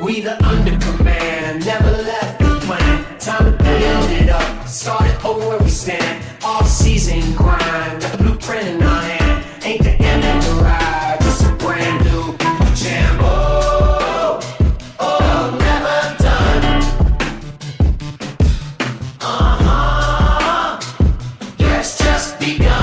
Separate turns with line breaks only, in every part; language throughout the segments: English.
We the under command, never left the plan. Time to build it up, started over where we stand. Off-season grind, got the blueprint in our hand. Ain't the end of the ride, just a brand new jam. Oh, oh, never done. Yes, just begun.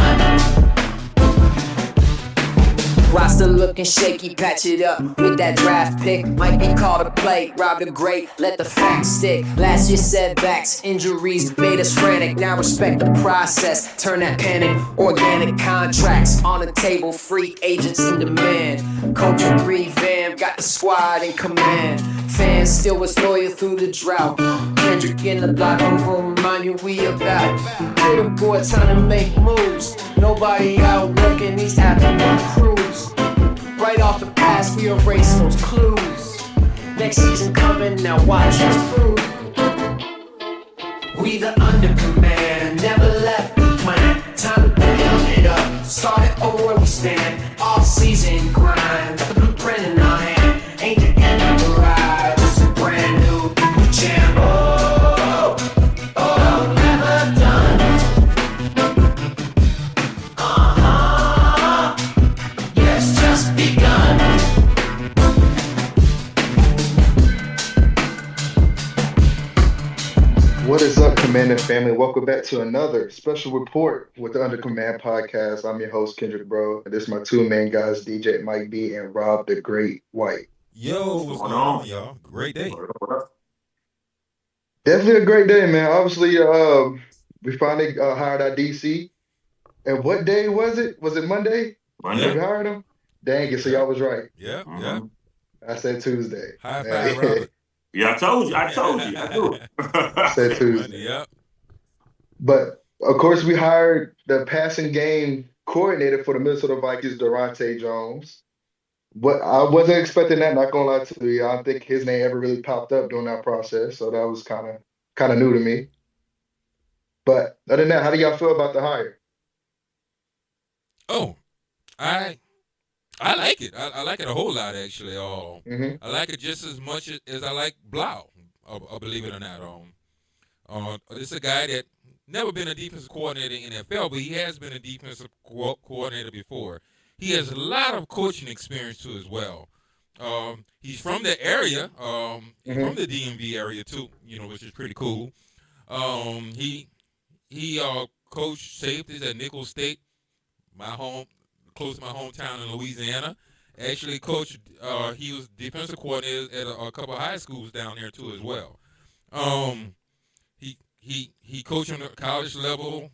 Roster looking shaky, patch it up with that draft pick. Might be called a play, rob the great, let the facts stick. Last year setbacks, injuries made us frantic. Now respect the process, turn that panic. Organic contracts on the table, free agents in demand. Coaching revamp, got the squad in command. Fans still was loyal through the drought. Kendrick in the block, I'm gonna remind you we about. Little boy, time to make moves. Nobody out working these afternoon crews. Right off the pass, we erase those clues. Next season coming, now watch us prove. We the under command, never left the plan. Time to build it up, started over where we stand. Off-season grind, got the blueprint in our hand. Ain't the end of the ride, just a brand new jam. Oh, oh, never done. Yes, just begun.
What is up, Commanding family? Welcome back to another special report with the Under Command podcast. I'm your host, Kendrick Bro, and this is my two main guys, DJ Mike B and Rob the Great White.
Yo, what's going on, y'all? Great day.
Definitely a great day, man. Obviously, we finally hired our DC. And what day was it? Was it Monday?
Monday.
We hired him? Dang it, so y'all was right.
Yeah,
Mhm.
yeah.
I said Tuesday.
High
Man.
five, Robert.
Yeah, I told you. I knew it.
I said Tuesday.
Yep.
But of course, we hired the passing game coordinator for the Minnesota Vikings, Daronte Jones. But I wasn't expecting that, not gonna lie to you. I don't think his name ever really popped up during that process, so that was kind of new to me. But other than that, how do y'all feel about the hire?
Oh, I like it. I like it a whole lot, actually.
Mm-hmm.
I like it just as much as I like Blau, believe it or not. This is a guy that never been a defensive coordinator in the NFL, but he has been a defensive coordinator before. He has a lot of coaching experience too as well. He's from the area, he's from the DMV area too, which is pretty cool. He coached safeties at Nicholls State, close to my hometown in Louisiana. Actually coached, he was defensive coordinator at a couple of high schools down there too as well. He coached on the college level,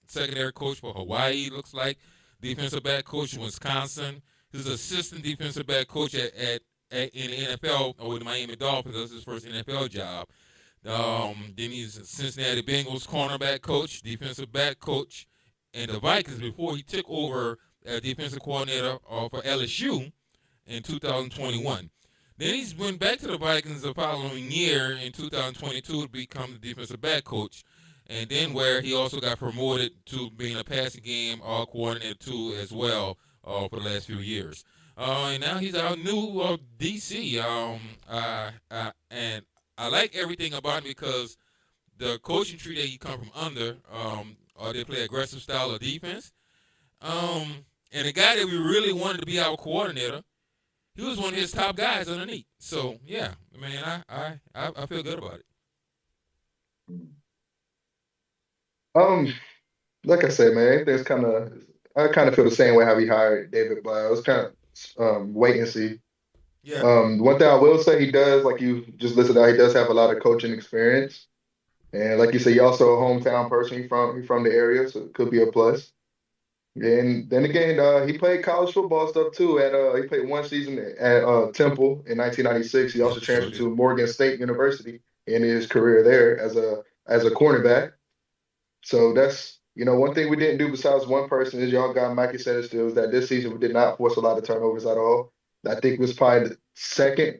secondary coach for Hawaii, looks like. Defensive back coach in Wisconsin. He's assistant defensive back coach in the NFL with the Miami Dolphins. That's his first NFL job. Then he's a Cincinnati Bengals cornerback coach, defensive back coach, and the Vikings before he took over as defensive coordinator for LSU in 2021. Then he's went back to the Vikings the following year in 2022 to become the defensive back coach. And then where he also got promoted to being a passing game coordinator too as well for the last few years. And now he's our new DC. And I like everything about him because the coaching tree that he come from under, they play aggressive style of defense. And the guy that we really wanted to be our coordinator, he was one of his top guys underneath. So yeah, man, I feel good about it.
Like I said, man, I kind of feel the same way how we hired David Blau. It was kind of wait and see.
Yeah.
One thing I will say he does, like you just listed out, he does have a lot of coaching experience. And like you said, he's also a hometown person. He's from the area, so it could be a plus. And then again, he played college football stuff too. He played one season at Temple in 1996. He also transferred to Morgan State University in his career there as a cornerback. So that's, one thing we didn't do besides one person, as y'all got Mikey said it still, is that this season we did not force a lot of turnovers at all. I think it was probably the second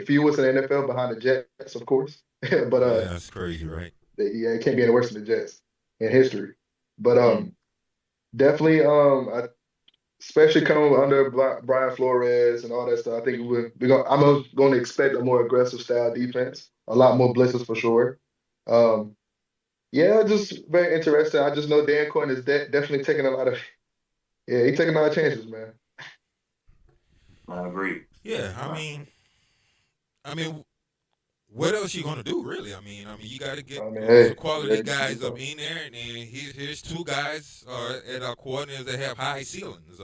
fewest in the NFL behind the Jets, of course. But
yeah, that's crazy, right?
It can't be any worse than the Jets in history. But definitely especially coming under Brian Flores and all that stuff. I think I'm going to expect a more aggressive style defense, a lot more blitzes for sure. Um, yeah, just very interesting. I just know Dan Quinn is definitely taking a lot of he's taking a lot of chances, man.
I agree.
Yeah, I mean, what else you gonna do, really? I mean, you got to get
I mean,
some
hey,
quality
yeah,
guys up in there, and then here's two guys at our coordinators that have high ceilings.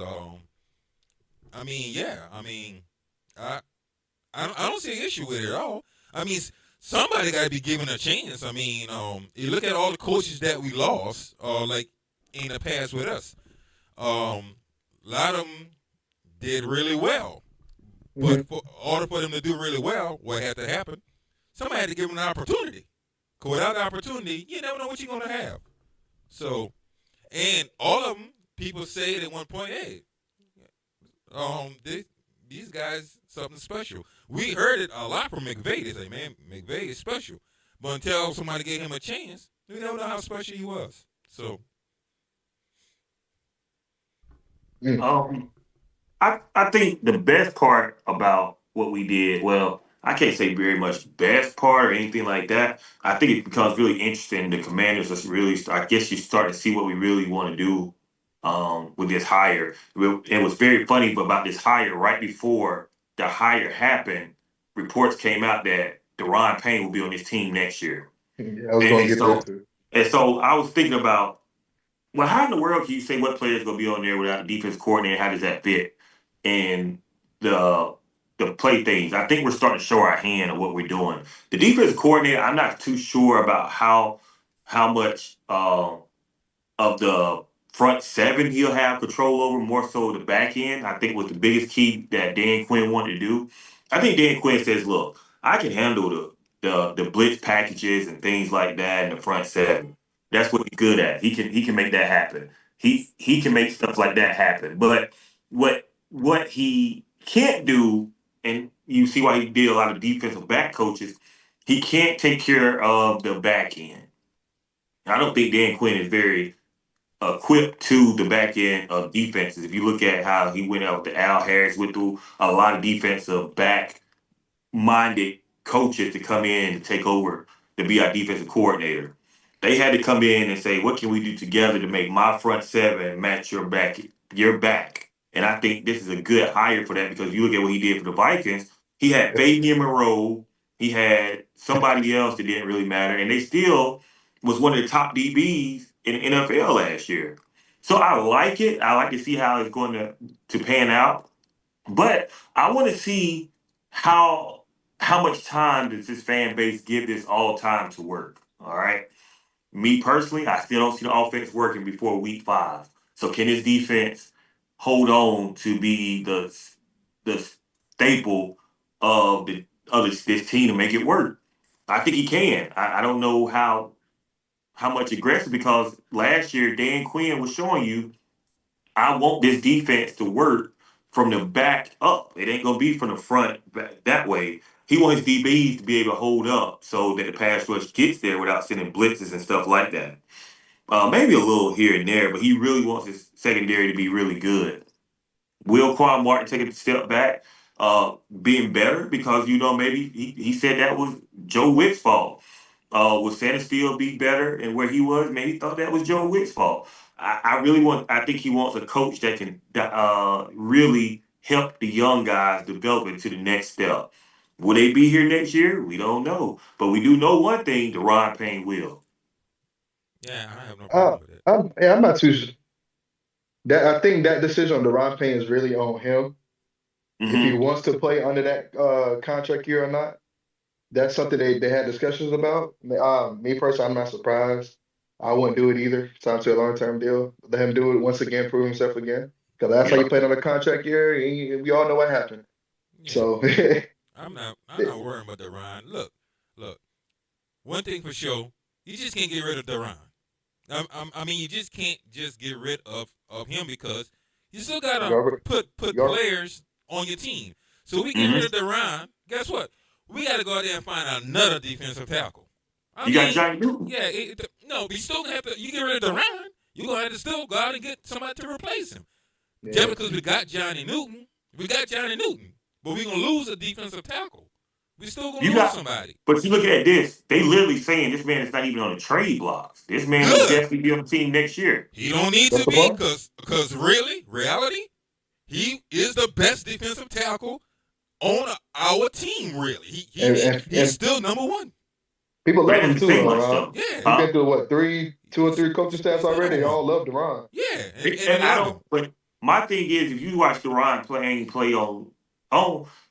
I mean, yeah, I I don't see an issue with it at all. I mean, somebody got to be given a chance. I mean, you look at all the coaches that we lost, like in the past with us. A lot of them did really well, but
mhm.
for order for them to do really well, what had to happen? Somebody had to give them an opportunity. 'Cause without the opportunity, you never know what you're gonna have. So, and all of them, people say at one point, hey, these guys something special. We heard it a lot from McVay. They say, man, McVay is special. But until somebody gave him a chance, we don't know how special he was. So,
Mm.
I think the best part about what we did, well, I can't say very much best part or anything like that. I think it becomes really interesting. The Commanders are really, I guess you start to see what we really want to do with this hire. It was very funny about this hire. Right before the hire happened, reports came out that Deron Payne will be on this team next year.
Yeah, I was
And,
going
and
to get there
so
too.
and so I was thinking about, well, how in the world can you say what players going to be on there without a defense coordinator? How does that fit? And the the play things. I think we're starting to show our hand of what we're doing. The defense coordinator, I'm not too sure about how much of the front seven he'll have control over, more so the back end. I think was the biggest key that Dan Quinn wanted to do. I think Dan Quinn says, look, I can handle the blitz packages and things like that in the front seven. That's what he's good at. He can make that happen. He can make stuff like that happen. But what he can't do, and you see why he did a lot of defensive back coaches, he can't take care of the back end. I don't think Dan Quinn is very equipped to the back end of defenses. If you look at how he went out with the Al Harris, went through a lot of defensive back minded coaches to come in to take over to be our defensive coordinator. They had to come in and say, what can we do together to make my front seven match your back? And I think this is a good hire for that because you look at what he did for the Vikings. He had Fabian Moreau, he had somebody else that didn't really matter, and they still was one of the top DBs in the NFL last year. So I like it. I like to see how it's going to pan out. But I want to see how how much time does this fan base give this all time to work? All right. Me personally, I still don't see the offense working before week 5. So can this defense hold on to be the staple of this team to make it work? I think he can. I don't know how much aggressive because last year Dan Quinn was showing you I want this defense to work from the back up. It ain't gonna be from the front back that way. He wants DBs to be able to hold up so that the pass rush gets there without sending blitzes and stuff like that. Maybe a little here and there, but he really wants his secondary to be really good. Will Quan Martin take a step back, being better because maybe he said that was Joe Witt's fault. Would Sanders be better and where he was? Maybe he thought that was Joe Witt's fault. I think he wants a coach that can really help the young guys develop into the next step. Will they be here next year? We don't know. But we do know one thing, Deron Payne will.
yeah, I have no problem with it.
I'm not too. That I think that decision on Deron Payne is really on him. If he
Hmm.
wants to play under that contract year or not, that's something they had discussions about. Me personally, I'm not surprised. I wouldn't do it either. Sign to a long-term deal. Let him do it once again, prove himself again. Because that's how
Yeah.
you played on a contract year. And we all know what happened.
Yeah,
So,
I'm not worrying about Duran. Look. One thing for sure, you just can't get rid of Duran. I mean, you just can't just get rid of him because you still
you
gotta
already,
put
you already,
players on your team. So we get rid
Hmm.
of Duran. Guess what? We got to go out there and find another defensive tackle. I
You got
mean,
Johnny Newton.
yeah, no, but you still gonna have to. You get rid of Duran, you gonna have to still go out and get somebody to replace him. Just because we got Johnny Newton, but we're gonna lose a defensive tackle. We still gonna lose somebody.
But you look at this, they literally saying this man is not even on the trade blocks. This man will definitely be on the team next year.
He don't need to be because reality, he is the best defensive tackle on our team. Really, he's still number one.
People love him too,
though.
Yeah, he's been through 2 or 3 coaching staffs already. They all love Daron.
Yeah,
and I don't. But my thing is, if you watch Daron play on,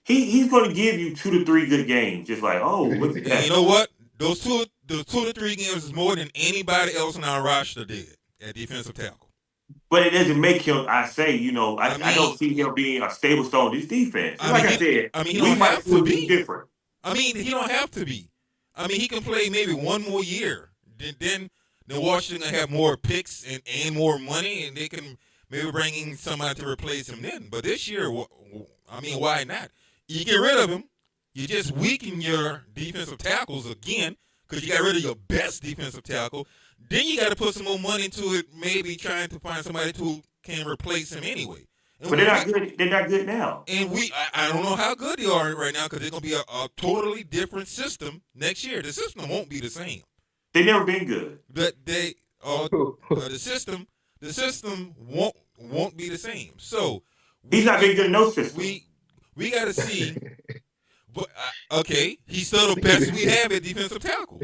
he's going to give you 2 to 3 good games. Just like, look at that.
You know what? Those 2 to 3 games is more than anybody else on our roster did at defensive tackle.
But it doesn't make him. I don't see him being a stable stone in this defense. I said,
he don't have to be
different.
He don't have to be. He can play maybe one more year. Then Washington have more picks and more money, and they can maybe bring in somebody to replace him then. But this year, why not? You get rid of him. You just weaken your defensive tackles again because you got rid of your best defensive tackle. Then you got to put some more money into it, maybe trying to find somebody who can replace him anyway.
But they're not good. They're not good now.
And I don't know how good they are right now because they're going to be a totally different system next year. The system won't be the same.
They've never been good.
But the system won't be the same. So
he's not been good in no system.
We got to see. But he's still the best we have at defensive tackle.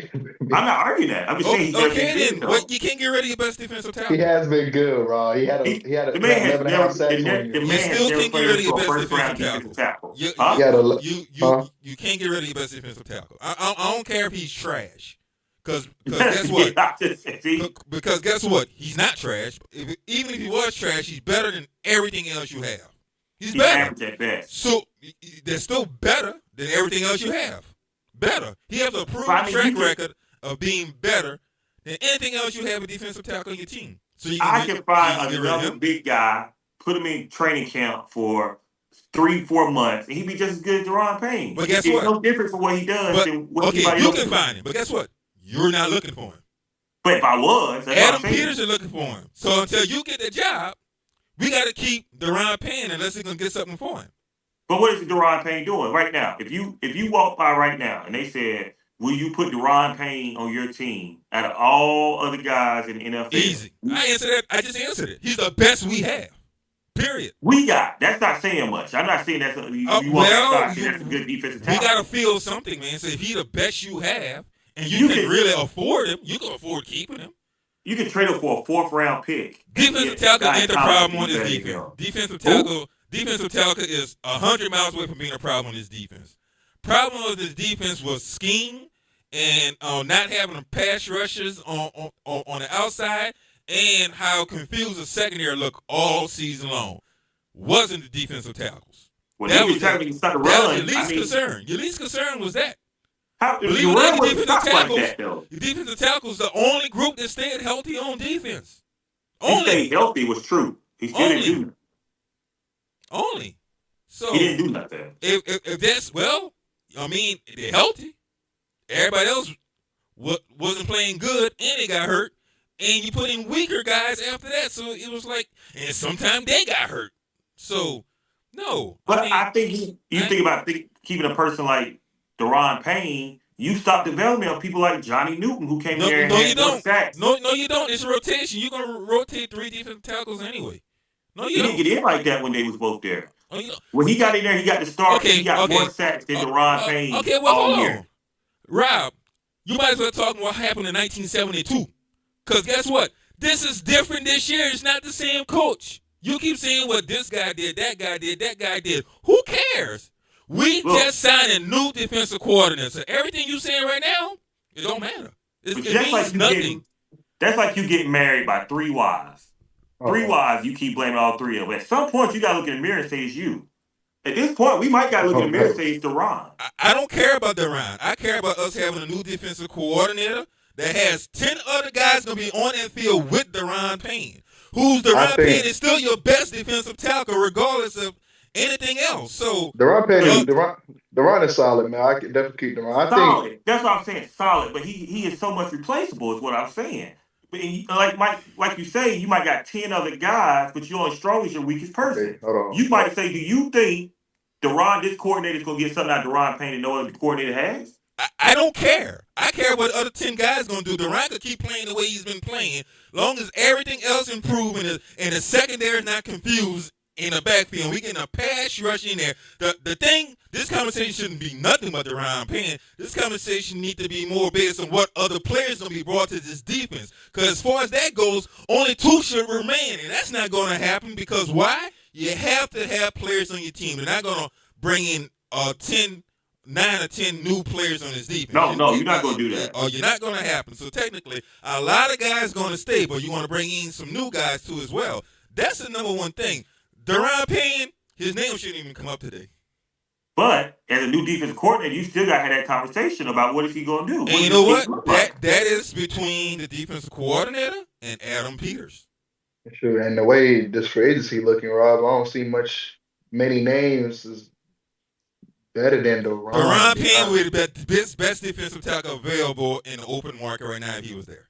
I'm not arguing that. I'm just saying he's
then but you can't get rid of your best defensive tackle.
He has been good, Rob. He had
the man has never sacks.
You still can't get rid of your best defensive tackle. You can't get rid of your best defensive tackle. I don't care if he's trash. Because guess what? Because guess what? He's not trash. Even if he was trash, he's better than everything else you have. He's better.
At best.
So they're still better than everything else you have. Better. He has a proven track record of being better than anything else you have a defensive tackle on your team. So
I can find another big guy, put him in training camp for 3-4 months, and he'd be just as good as Daron Payne.
But guess what?
It's no different from what he does than what anybody
you
else
can find him. But guess what? You're not looking for him.
But if I was,
Adam Peters is looking for him. So until you get the job, we got to keep Daron Payne unless he's going to get something for him.
But what is Daron Payne doing right now? If you walk by right now and they said, will you put Daron Payne on your team out of all other guys in the NFL?
Easy. I just answered it. He's the best we have. Period.
That's not saying much. I'm not saying that's you walk outside and that's a good defensive tackle.
We got to feel something, man. So if he's the best you have and you can really afford him, you can afford keeping him.
You can trade him for a 4th round pick.
Defensive tackle ain't the problem on his defense. Defensive tackle is 100 miles away from being a problem on his defense. Problem with his defense was scheme and not having pass rushers on the outside and how confused the secondary looked all season long. Wasn't the defensive tackles.
Well, that was your
least concern. Your least concern was that.
The defensive
tackles the only group that stayed healthy on defense.
He stayed healthy was true. He still didn't do nothing.
Only. So
he didn't do nothing.
If that's they're healthy. Everybody else wasn't playing good and they got hurt. And you put in weaker guys after that. So it was like, and sometimes they got hurt. So no.
But I think you think about keeping a person like Daron Payne, you stop development of people like Johnny Newton who came there and had more sacks.
No, you don't. It's a rotation. You're going to rotate 3 defensive tackles anyway. No, you don't.
He didn't get in like that when they was both there. When he got in there, he got the start. He got more sacks than Daron Payne all year.
Rob, you might as well talk about what happened in 1972. Because guess what? This is different this year. It's not the same coach. You keep saying what this guy did, that guy did, that guy did. Who cares? We just signed a new defensive coordinator. So everything you saying right now, it don't matter. It means nothing.
That's like you getting married by 3 wives. 3 wives, you keep blaming all 3 of them. At some point, you got to look in the mirror and say it's you. At this point, we might got to look in the mirror and say it's Daron.
I don't care about Daron. I care about us having a new defensive coordinator that has 10 other guys going to be on that field with Daron Payne. Daron Payne is still your best defensive tackle regardless of anything else. So
Daron is solid, man. I can definitely keep Daron.
Solid. That's what I'm saying. Solid, but he is so much replaceable. Is what I'm saying. Like you say, you might got 10 other guys, but you're only strong as your weakest person.
Okay, hold on.
You might say, do you think this coordinator is going to get something out of Deron Payne that no other coordinator has?
I don't care. I care what the other 10 guys going to do. Durant could keep playing the way he's been playing, long as everything else improves and the secondary is not confused in the backfield. We getting a pass rush in there. The thing, this conversation shouldn't be nothing but Deron Payne. This conversation need to be more based on what other players going to be brought to this defense. Because as far as that goes, only 2 should remain, and that's not going to happen because why? You have to have players on your team. They're not going to bring in 9 or 10 new players on this defense.
No, you're not going to do that.
Or you're not going to happen. So technically, a lot of guys going to stay, but you want to bring in some new guys too as well. That's the number one thing. Deron Payne, his name shouldn't even come up today.
But as a new defensive coordinator, you still got to have that conversation about what is he going to do.
And you know what? That is between the defensive coordinator and Adam Peters.
Sure, and the way this free agency looking, Rob, I don't see many names is better than Deron.
Deron Payne would be the best defensive tackle available in the open market right now if he was there.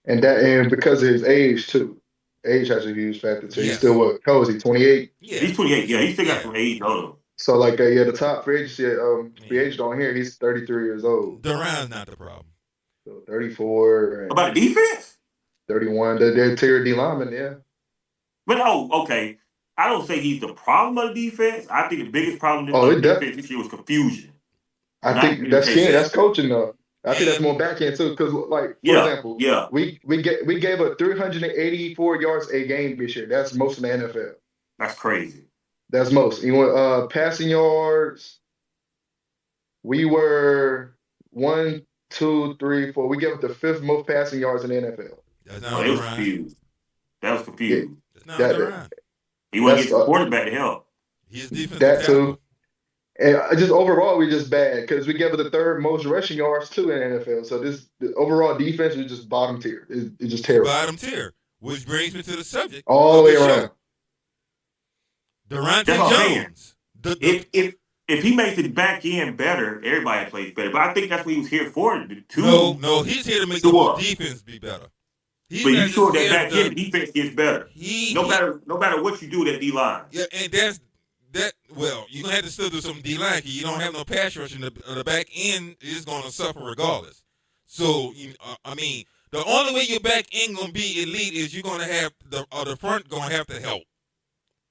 And because of his age too. Age has a huge factor too.
Yes.
He's still what? How old is he? 28?
Yeah, he's 28. Yeah, he still got some age on him.
So the top free agent on here, he's 33 years old.
Deron's not the problem.
So 34.
About the defense?
31. The interior D lineman, yeah.
But okay. I don't say he's the problem of the defense. I think the biggest problem of the defense this year was confusion.
I think that's coaching though. I think that's more back end too, because for example, we gave up 384 yards a game this year. That's most in the NFL.
That's crazy.
That's most. You want passing yards? We were 1, 2, 3, 4. We gave up the 5th most passing yards in the NFL.
That was confused.
That's not Deron.
He wasn't getting the quarterback to help.
He's defensive
that
tackle.
too. And just overall, we just bad because we gave it the 3rd most rushing yards too in the NFL. So the overall defense is just bottom tier. It's just terrible.
Bottom tier, which brings me to the subject.
All the way around.
Daronte Jones.
If he makes it back end better, everybody plays better. But I think that's what he was here for.
No, he's here to make the whole defense be better.
But you sure that back end defense gets better. No matter what you do with that D line.
Yeah, and that's that. Well, you're gonna have to still do some D line. You don't have no pass rush, and the back end is gonna suffer regardless. So the only way your back end gonna be elite is you're gonna have the front gonna have to help.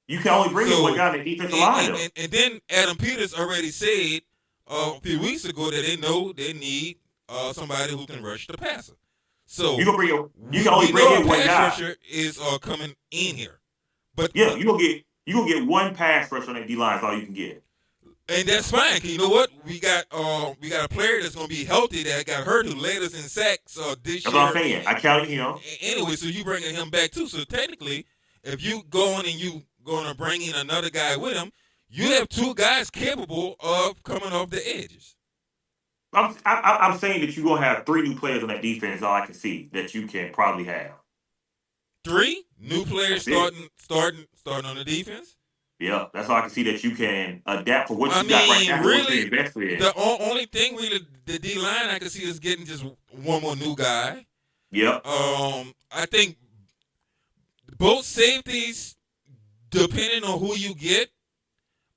You can only bring in one guy in the defensive line.
And then Adam Peters already said a few weeks ago that they know they need somebody who can rush the passer. So
you can only bring in one guy.
Rusher is coming in here, but
yeah, you gonna get one pass rush on that D line. Is all you can get,
and that's fine. You know what? We got a player that's gonna be healthy that got hurt who led us in sacks this year.
That's what I'm saying. I counted him.
Anyway, so you bringing him back too. So technically, if you go on and you gonna bring in another guy with him, you have 2 guys capable of coming off the edges.
I'm saying that you're gonna have 3 new players on that defense. All I can see that you can probably have
3 new players starting on the defense.
Yeah, that's all I can see that you can adapt for what you got right now.
Really, the only thing really the D line I can see is getting just one more new guy.
Yep.
I think both safeties, depending on who you get.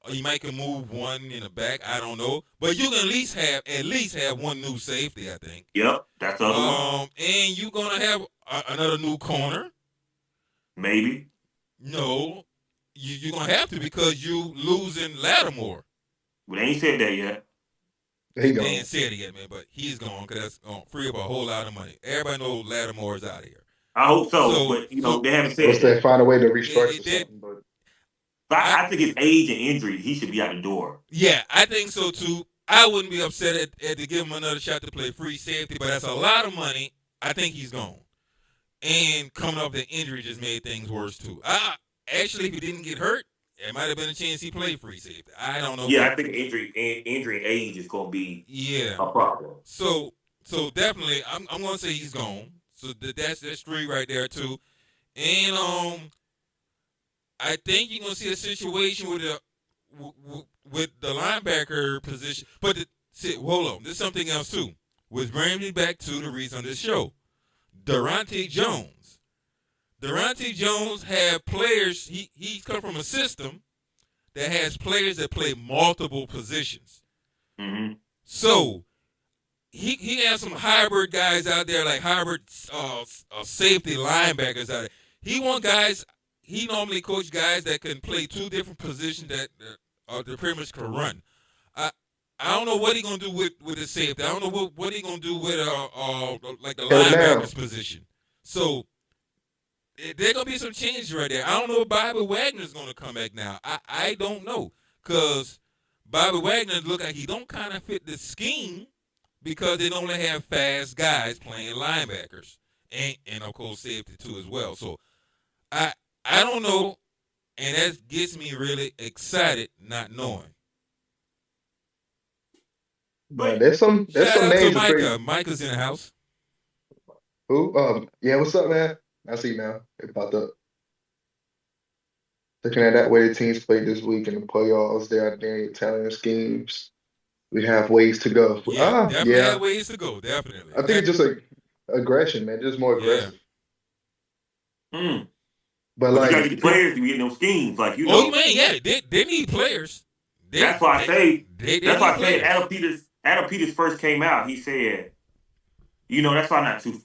You might can move one in the back. I don't know, but you can at least have one new safety. I think.
Yep, that's the other one.
And you're gonna have another new corner.
Maybe.
No, you're gonna have to because you losing Lattimore.
Well, they ain't said that yet.
They ain't said it yet, man. But he's gone because that's gonna free up a whole lot of money. Everybody knows Lattimore is out of here.
I hope so, but they haven't said.
Unless they find a way to restructure something,
But I think his age and injury, he should be out the door.
Yeah, I think so too. I wouldn't be upset at to give him another shot to play free safety, but that's a lot of money. I think he's gone. And coming off the injury just made things worse too. Actually, if he didn't get hurt, it might have been a chance he played free safety. I don't know.
Yeah, I think injury and age is going to be a problem.
So definitely, I'm going to say he's gone. So that's 3 right there too. And I think you're gonna see a situation with the linebacker position. But hold on, there's something else too, which brings me back to the reason on this show. Daronte Jones. Daronte Jones had players. He come from a system that has players that play multiple positions.
Mm-hmm.
So he has some hybrid guys out there, like hybrid safety linebackers out there. He want guys. He normally coach guys that can play two different positions that pretty much can run. I don't know what he gonna do with his safety. I don't know what he gonna do with like the linebackers position. So there gonna be some changes right there. I don't know if Bobby Wagner's gonna come back now. I don't know, because Bobby Wagner look like he don't kind of fit the scheme, because they only have fast guys playing linebackers and of course safety too as well. So I don't know, and that gets me really excited not knowing.
But there's some
Shout out to
names.
Micah. Micah's in the house.
Who? Yeah, what's up, man? I see now. It popped up. Looking at that way the teams played this week in the playoffs, there are dang talent schemes. We have ways to go.
Yeah, definitely have ways to go. Definitely.
I think it's just like aggression, man. Just more aggressive. But
you
like,
gotta get the players to get those schemes, like you know.
Oh man, yeah, they need players.
That's why I say. That's why I
players.
said Adam Peters first came out. He said, you know, that's why I'm not too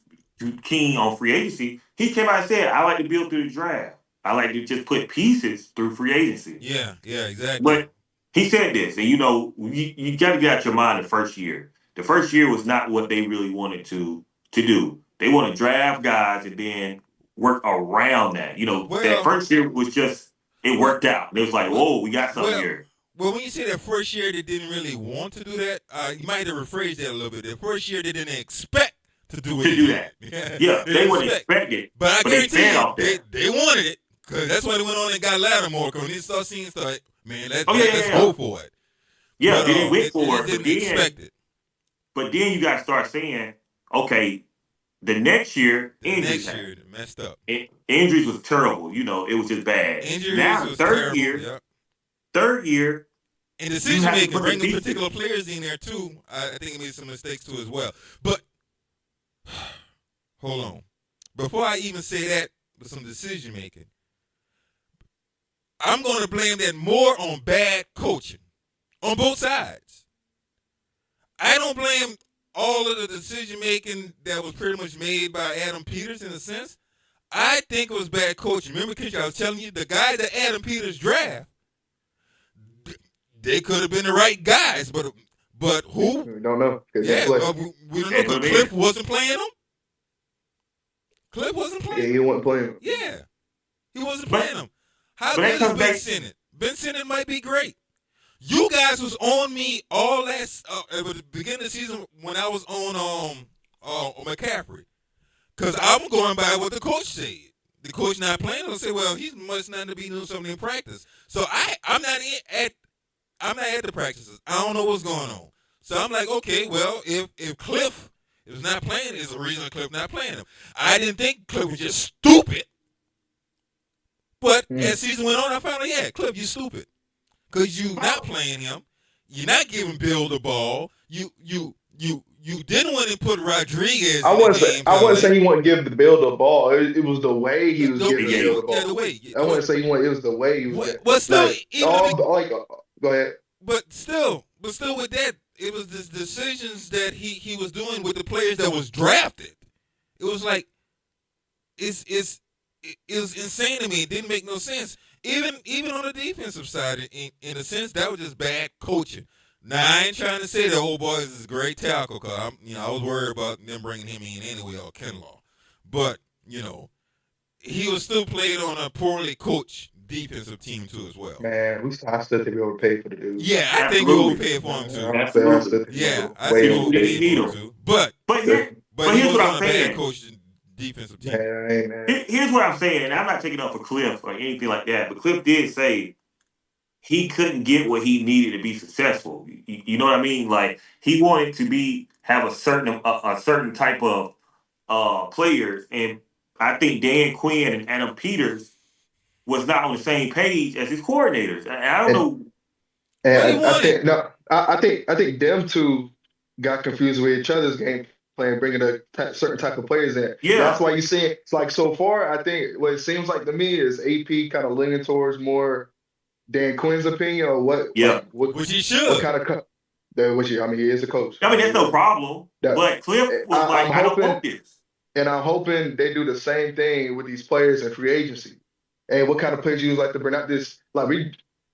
keen on free agency. He came out and said, I like to build through the draft. I like to just put pieces through free agency.
Yeah, exactly.
But he said this, and you know, you got to get out your mind the first year. The first year was not what they really wanted to do. They want to draft guys and then work around that. You know, that first year was just, it worked out. It was like, whoa, we got something here.
Well, when you say that first year they didn't really want to do that, you might have rephrased that a little bit. The first year they didn't expect to do
that. Yeah, they wouldn't expect it.
But I guarantee you, they wanted it, because that's why they went on and got Lattimore. Because when they start seeing stuff, man, let's go for it.
Yeah, but, they didn't wait for it.
Didn't expect it.
But then you got to start saying, okay, the next year, injuries
messed up.
Injuries was terrible. You know, it was just bad.
Injuries
now,
was
third year,
and decision making, bringing particular players in there too. I think it made some mistakes too as well. But hold on, before I even say that, with some decision making, I'm going to blame that more on bad coaching on both sides. I don't blame all of the decision making that was pretty much made by Adam Peters in a sense. I think it was bad coaching. Remember, Keisha, I was telling you, the guy that Adam Peters draft, they could have been the right guys, but who?
We don't know.
Yeah, we don't know, because Cliff wasn't playing them. Cliff wasn't playing.
Yeah, he wasn't playing them.
Yeah, he wasn't playing them. How good is Ben Sinnott? Ben Sinnott might be great. You guys was on me all last at the beginning of the season when I was on McCaffrey, because I'm going by what the coach said. The coach not playing, I'll say, well, he must not be doing something in practice. So I'm not at the practices. I don't know what's going on. So I'm like, okay, well, if Cliff is not playing, there's a reason Cliff not playing him. I didn't think Cliff was just stupid. But as season went on, I found out, yeah, Cliff, you stupid. Because you not playing him. You're not giving Bill the ball. You didn't want to put Rodriguez
I wouldn't say he wouldn't give the Bill the ball. It was the way he was giving Bill the ball.
Yeah, the way.
I wouldn't say it was the way he was.
But still,
go ahead.
But still with that, it was the decisions that he was doing with the players that was drafted. It was like, it was insane to me. It didn't make no sense. Even on the defensive side, in a sense, that was just bad coaching. Now, I ain't trying to say that old boy is a great tackle, because I was worried about them bringing him in anyway, or Kinlaw. But, he was still played on a poorly coached defensive team too as well.
Man, I still think we overpaid for the dude.
Yeah, I think we overpaid for him too.
Yeah,
I think we overpaid for him too. But
here's what I'm saying.
Bad coached defensive team.
Here's what I'm saying, and I'm not taking up for Cliff or anything like that, but Cliff did say he couldn't get what he needed to be successful. You know what I mean? Like, he wanted to have a certain type of players, and I think Dan Quinn and Adam Peters was not on the same page as his coordinators. I don't know.
And I think them two got confused with each other's game. bringing certain type of players in.
Yeah.
That's why you see it's like so far. I think what it seems like to me is AP kind of leaning towards more Dan Quinn's opinion or what,
Yeah.
Which he should.
what kind of I mean, he is a coach.
I mean, that's no problem.
Yeah.
But Cliff was like, I don't want this.
And I'm hoping they do the same thing with these players in free agency. And what kind of players you like to bring out this? Like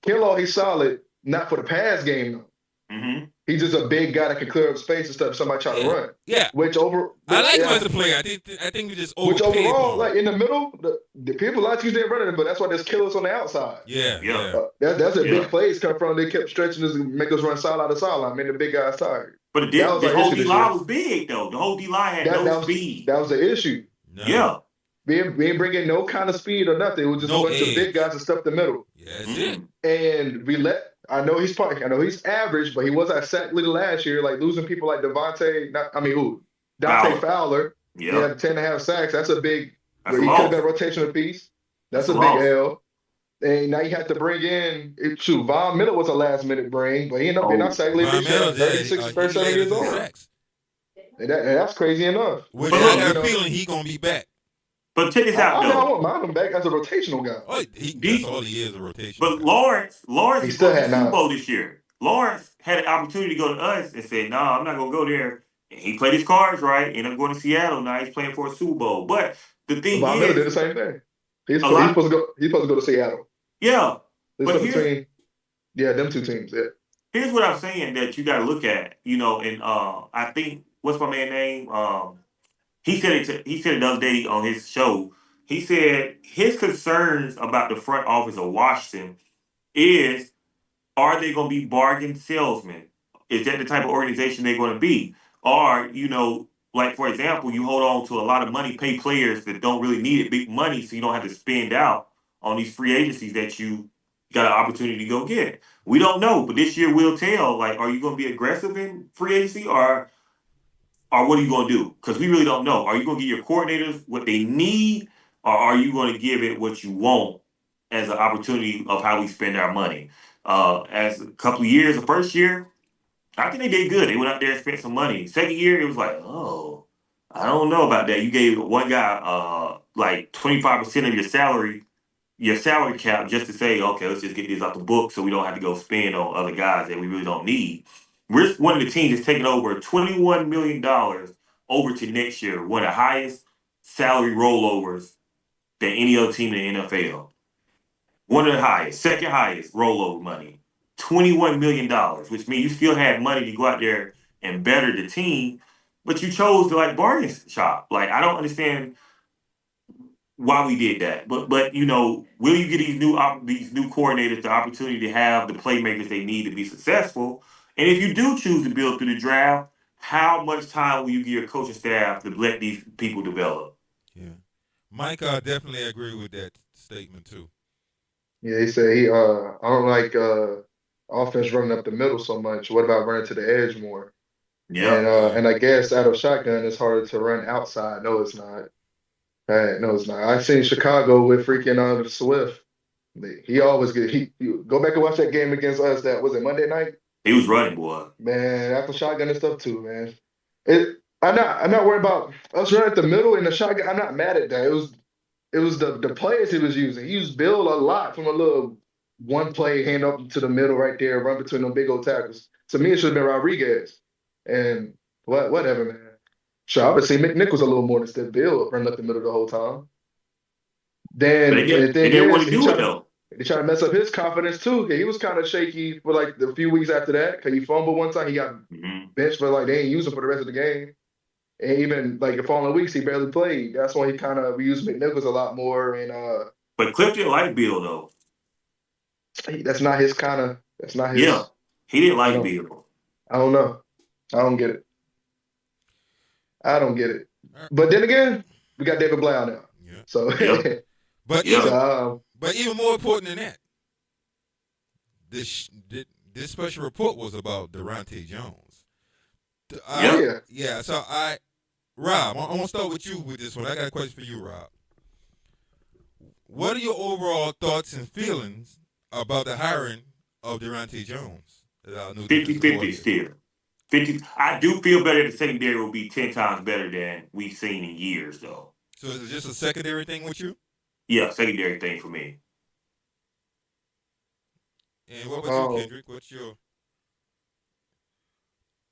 Kinlaw, he's solid, not for the pass game though.
Mm-hmm.
He's just a big guy that can clear up space and stuff. If somebody try to run.
Yeah. I like him as a player. I think we just overpaid
Which overall,
him.
like in the middle, the people like to use their running, but that's why there's killers on the outside.
Yeah.
That's a big plays come from. They kept stretching us and make us run sideline to sideline. Made the big guys tired.
But the whole D-line was big though. The whole D-line had no speed.
That was the issue.
No.
Yeah.
We ain't bringing no kind of speed or nothing. It was just a bunch of big guys that stuff the middle.
Yeah, that's it.
And I know he's average, but he was at sack leader last year, like losing people like Dante Fowler.
Yeah.
He had 10.5 sacks. That's a big, he could
That's
have been a rotational piece. That's a big L. And now you have to bring in, Von Miller was a last minute bring, but he ended up being our sack leader this year, 36, 37 years old. And that's crazy enough.
Which I got a feeling he's going to be back.
But check this out, though.
I won't mind him back as a rotational guy.
Oh, that's all he is, a rotation.
But Lawrence
he still had
Super Bowl this year. Lawrence had an opportunity to go to us and said, "No, I'm not going to go there." And he played his cards right. Ended up going to Seattle. Now he's playing for a Super Bowl. But the thing
Von Miller did the same thing. He's supposed to go to Seattle.
Yeah.
But them two teams. Yeah.
Here's what I'm saying that you got to look at. And I think what's my man's name? He said it the other day on his show. He said his concerns about the front office of Washington is, are they going to be bargain salesmen? Is that the type of organization they're going to be? Or, like, for example, you hold on to a lot of money, pay players that don't really need it, big money, so you don't have to spend out on these free agencies that you got an opportunity to go get. We don't know, but this year we'll tell, like, are you going to be aggressive in free agency or what are you going to do? Because we really don't know. Are you going to give your coordinators what they need, or are you going to give it what you want as an opportunity of how we spend our money? As a couple of years, the first year, I think they did good. They went out there and spent some money. Second year, it was like, oh, I don't know about that. You gave one guy like 25% of your salary cap just to say, okay, let's just get this off the book so we don't have to go spend on other guys that we really don't need. We're one of the teams that's taking over $21 million over to next year, one of the highest salary rollovers than any other team in the NFL. One of the highest, second highest rollover money. $21 million, which means you still had money to go out there and better the team, but you chose to bargain shop. Like, I don't understand why we did that. But will you get these new coordinators the opportunity to have the playmakers they need to be successful? And if you do choose to build through the draft, how much time will you give your coaching staff to let these people develop?
Yeah. Mike, I definitely agree with that statement too.
Yeah, he said I don't like offense running up the middle so much. What about running to the edge more?
Yeah.
And I guess out of shotgun, it's harder to run outside. No, it's not. No, it's not. I've seen Chicago with freaking Swift. He always go back and watch that game against us. That was it Monday night.
He was running, boy.
Man, after shotgun and stuff too, man. I'm not worried about us running at the middle in the shotgun. I'm not mad at that. It was the players he was using. He used Bill a lot from a little one play, hand up to the middle right there, run between them big old tackles. To me, it should have been Rodriguez. And whatever, man. Sure, I would say McNichols a little more than Steph Bill running up the middle the whole time. Then
they didn't want to do it though.
They tried to mess up his confidence too. He was kind of shaky for like the few weeks after that. Cause he fumbled one time. He got benched for they didn't use him for the rest of the game. And even like the following weeks, he barely played. That's why we used McNichols a lot more. And
but Cliff didn't like Bill though.
That's not his kind of. That's not his.
Yeah, he didn't like Bill.
I don't know. I don't get it. But then again, we got David Blau now.
Yeah.
So.
Yeah. But even more important than that, this special report was about Daronte Jones. So Rob, I want to start with you with this one. I got a question for you, Rob. What are your overall thoughts and feelings about the hiring of Daronte Jones?
50-50 still. 50. I do feel better. The secondary will be 10 times better than we've seen in years, though.
So is it just a secondary thing with you?
Yeah, secondary thing for me.
And what about you, Kendrick? What's your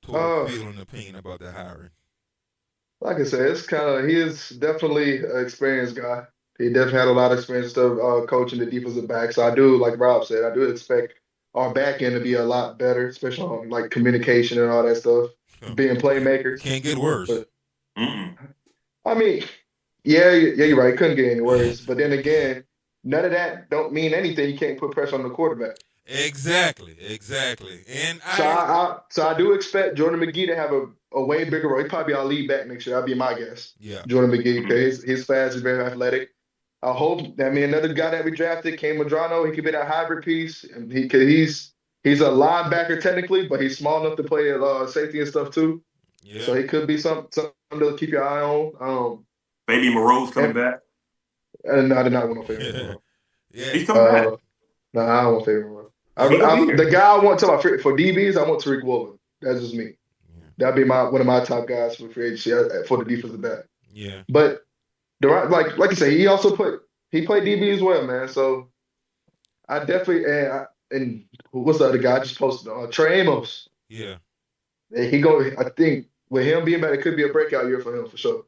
total feeling and opinion about the hiring?
Like I said, it's kind of he is definitely an experienced guy. He definitely had a lot of experience of coaching the defensive back. So I do, like Rob said, I do expect our back end to be a lot better, especially on like communication and all that stuff, being playmakers.
Can't get worse.
But I mean, yeah, you're right. Couldn't get any worse. But then again, none of that don't mean anything. You can't put pressure on the quarterback.
Exactly. And
So I do expect Jordan McGee to have a way bigger role. He'll probably be our lead back next year. That'd be my guess.
Yeah.
Jordan McGee, because he's fast, he's very athletic. I hope. I mean, another guy that we drafted, Kane Madrano, he could be that hybrid piece. And he's a linebacker technically, but he's small enough to play safety and stuff too.
Yeah.
So he could be something to keep your eye on.
Maybe Moreau's coming back.
No, I did not want to favor.
Yeah, he's coming back.
No, I don't want to favor. The guy I want to talk about for DBs, I want Tariq Woolen. That's just me. Yeah. That'd be one of my top guys for free agency for the defensive back.
Yeah.
But like you say, he also played DB as well, man. So I definitely and what's the other guy I just posted? Trey Amos.
Yeah.
I think with him being back, it could be a breakout year for him for sure.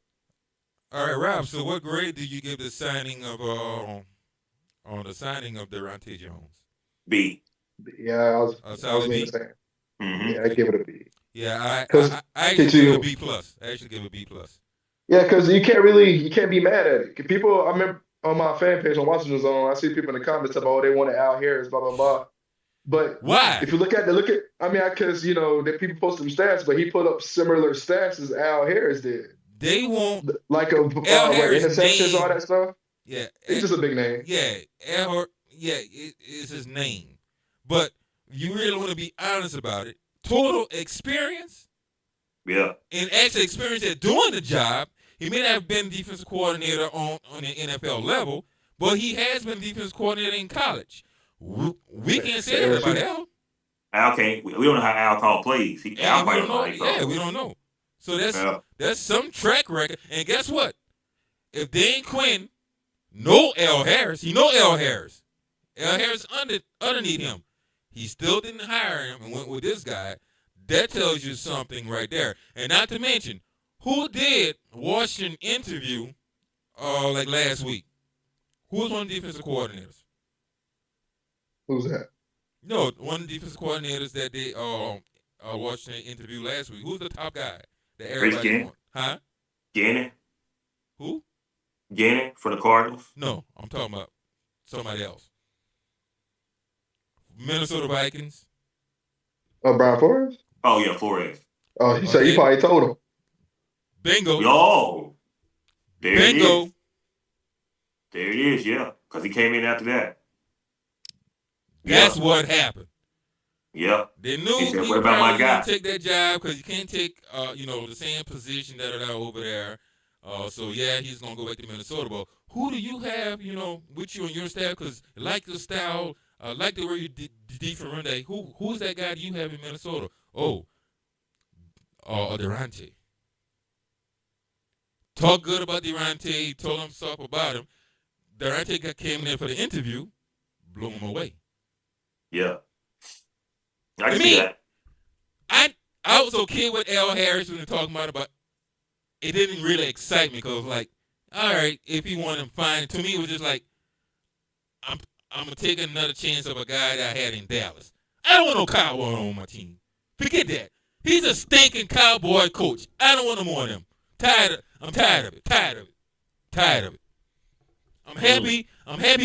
All right, Rob. So what grade do you give the signing of Daronte Jones?
B. Yeah, I was
B.
Yeah, I give it a B.
Yeah, I actually give it a B plus. Yeah,
because you can't be mad at it. People, I remember on my fan page on Washington Zone, I see people in the comments about they wanted Al Harris, blah blah blah. But
why?
If you look at because the people post some stats, but he put up similar stats as Al Harris did.
They want
like interceptions, all that stuff.
Yeah,
it's just a big name.
Yeah, it's his name. But you really want to be honest about it. Total experience.
Yeah.
And actually experience at doing the job. He may not have been defensive coordinator on the NFL level, but he has been defensive coordinator in college. We can't say that about Al.
Al can't. We don't know how Al called plays. We don't
know. So that's some track record. And guess what? If Dan Quinn know Al Harris, he know Al Harris. Al Harris underneath him. He still didn't hire him and went with this guy. That tells you something right there. And not to mention, who did Washington interview like last week? Who was one of the defensive coordinators?
Who's that?
No, one of the defensive coordinators that they Washington interviewed last week. Who's the top guy that everybody wants? Huh?
Gannon.
Who?
Gannon for the Cardinals?
No, I'm talking about somebody else. Minnesota Vikings.
Oh, Brian Flores?
Oh, yeah, Flores.
Oh, you probably told him.
Bingo.
Yo. There
Bingo.
it is. There it is, yeah. Because he came in after that.
That's what happened.
Yep.
They knew he
what about my guy?
Take that job because you can't take the same position that are over there. So yeah, he's gonna go back to Minnesota. But who do you have, with you on your staff? Because like the style, like the way you defense run day. Who's that guy that you have in Minnesota? Daronte. Talk good about Daronte. Told him stuff about him. Daronte came in for the interview, blew him away.
Yeah. I can see that.
I was okay with Al Harris when they're talking about it, but it didn't really excite me because it was like, all right, if he wanted him, fine. To me, it was just like, I'm going to take another chance of a guy that I had in Dallas. I don't want no Cowboy on my team. Forget that. He's a stinking Cowboy coach. I don't want him on him. I'm tired of it. I'm happy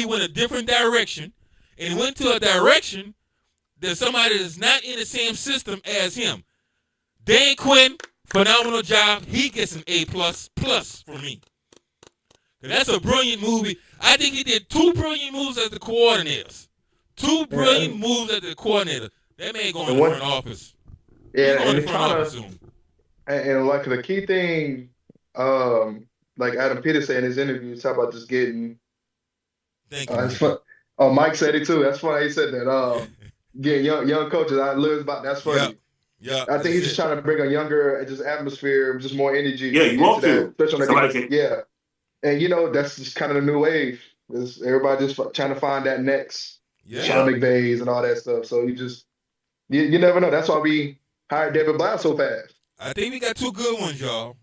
he went a different direction, and he went to a direction that somebody that's not in the same system as him. Dan Quinn, phenomenal job. He gets an A++ for me. That's a brilliant movie. I think he did 2 brilliant moves as the coordinators. 2 brilliant moves as the coordinator. That man going to the front office.
Yeah,
going to the front office soon.
And like the key thing, like Adam Peters said in his interview, talk about just getting.
Thank you.
Mike said it too. That's funny. He said that. Getting young coaches. I learned about. That's funny.
Yeah,
I think
that's
he's just
it.
trying to bring a younger, just atmosphere, just more
Yeah,
energy
you
into
want
that,
to.
especially on the
Somebody
defense.
can.
Yeah, and that's just kind of the new wave. Is everybody just trying to find that next Sean
Yeah.
Yeah.
McVays and all that stuff. So you never know. That's why we hired David Blau so fast.
I think we got two good ones, y'all.